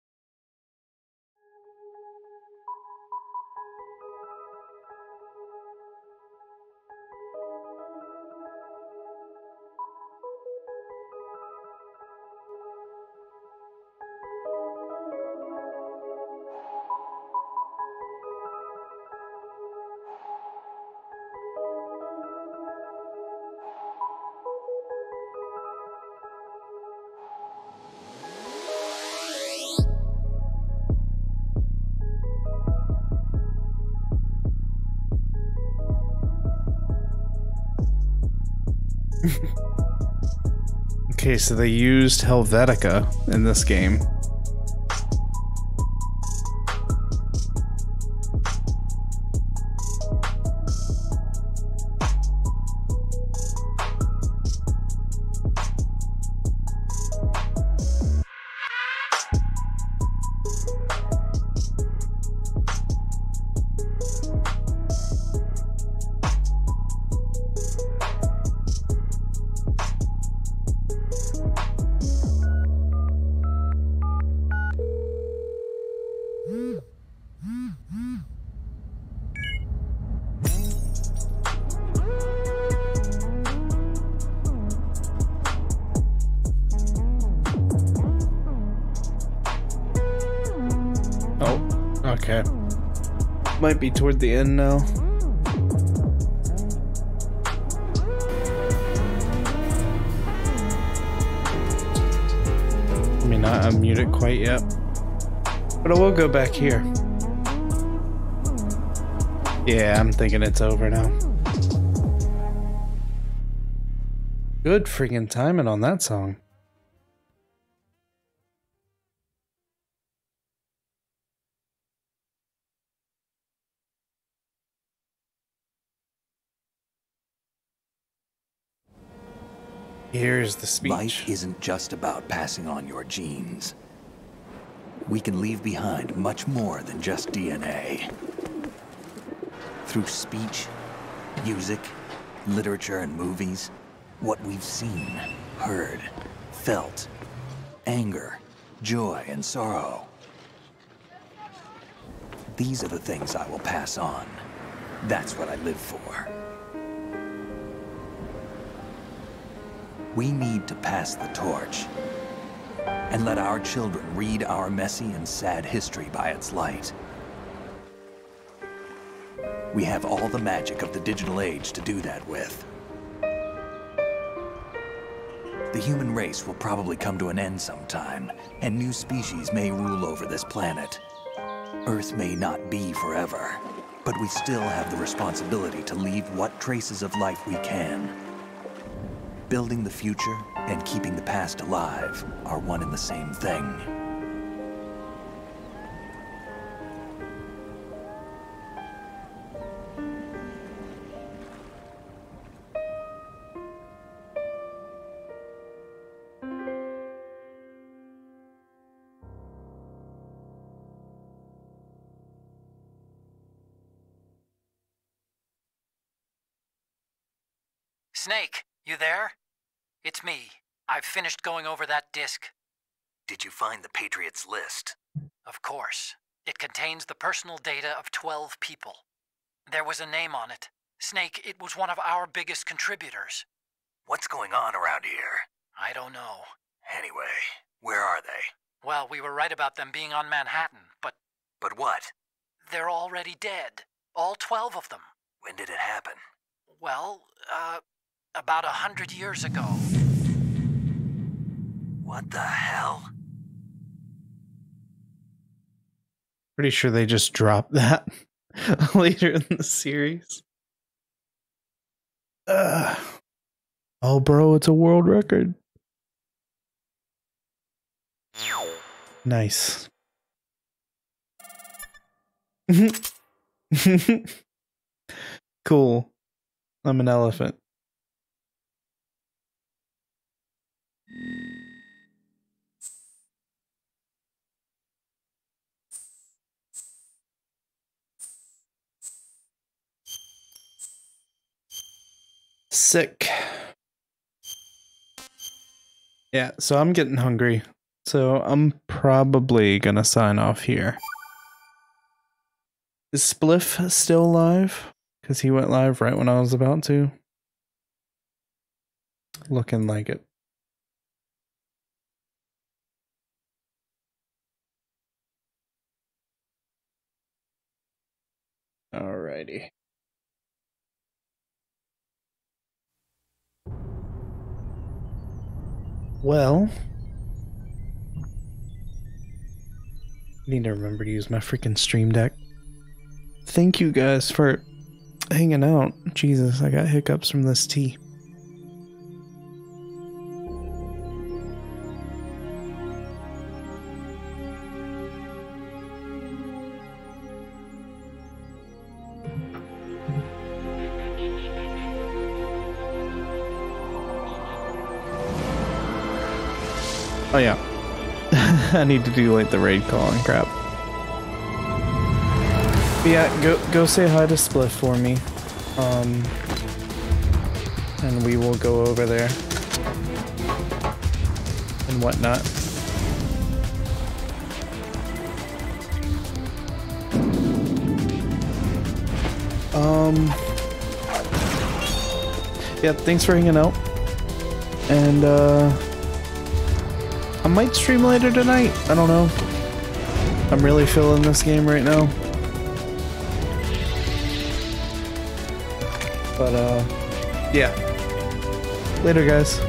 Okay, so they used Helvetica in this game. Okay. Might be toward the end now. I mean, not unmute it quite yet. But I will go back here. Yeah, I'm thinking it's over now. Good freaking timing on that song. Here's the speech. Life isn't just about passing on your genes. We can leave behind much more than just DNA. Through speech, music, literature, and movies, what we've seen, heard, felt, anger, joy, and sorrow. These are the things I will pass on. That's what I live for. We need to pass the torch and let our children read our messy and sad history by its light. We have all the magic of the digital age to do that with. The human race will probably come to an end sometime, and new species may rule over this planet. Earth may not be forever, but we still have the responsibility to leave what traces of life we can. Building the future and keeping the past alive are one and the same thing. Snake, you there? It's me. I've finished going over that disk. Did you find the Patriots list? Of course. It contains the personal data of 12 people. There was a name on it. Snake, it was one of our biggest contributors. What's going on around here? I don't know. Anyway, where are they? Well, we were right about them being on Manhattan, but... But what? They're already dead. All 12 of them. When did it happen? Well, about 100 years ago. What the hell? Pretty sure they just dropped that later in the series. Oh, bro, it's a world record. Nice. Cool. I'm an elephant. Sick. Yeah, so I'm getting hungry. So I'm probably gonna sign off here. Is Spliff still live? Because he went live right when I was about to. Looking like it. Alrighty. Well, I need to remember to use my freaking Stream Deck. Thank you guys for hanging out. Jesus, I got hiccups from this tea. Oh yeah, I need to do like the raid call and crap. But yeah, go say hi to Spliff for me, and we will go over there and whatnot. Yeah, thanks for hanging out, and I might stream later tonight. I don't know. I'm really feeling this game right now. But, yeah. Later, guys.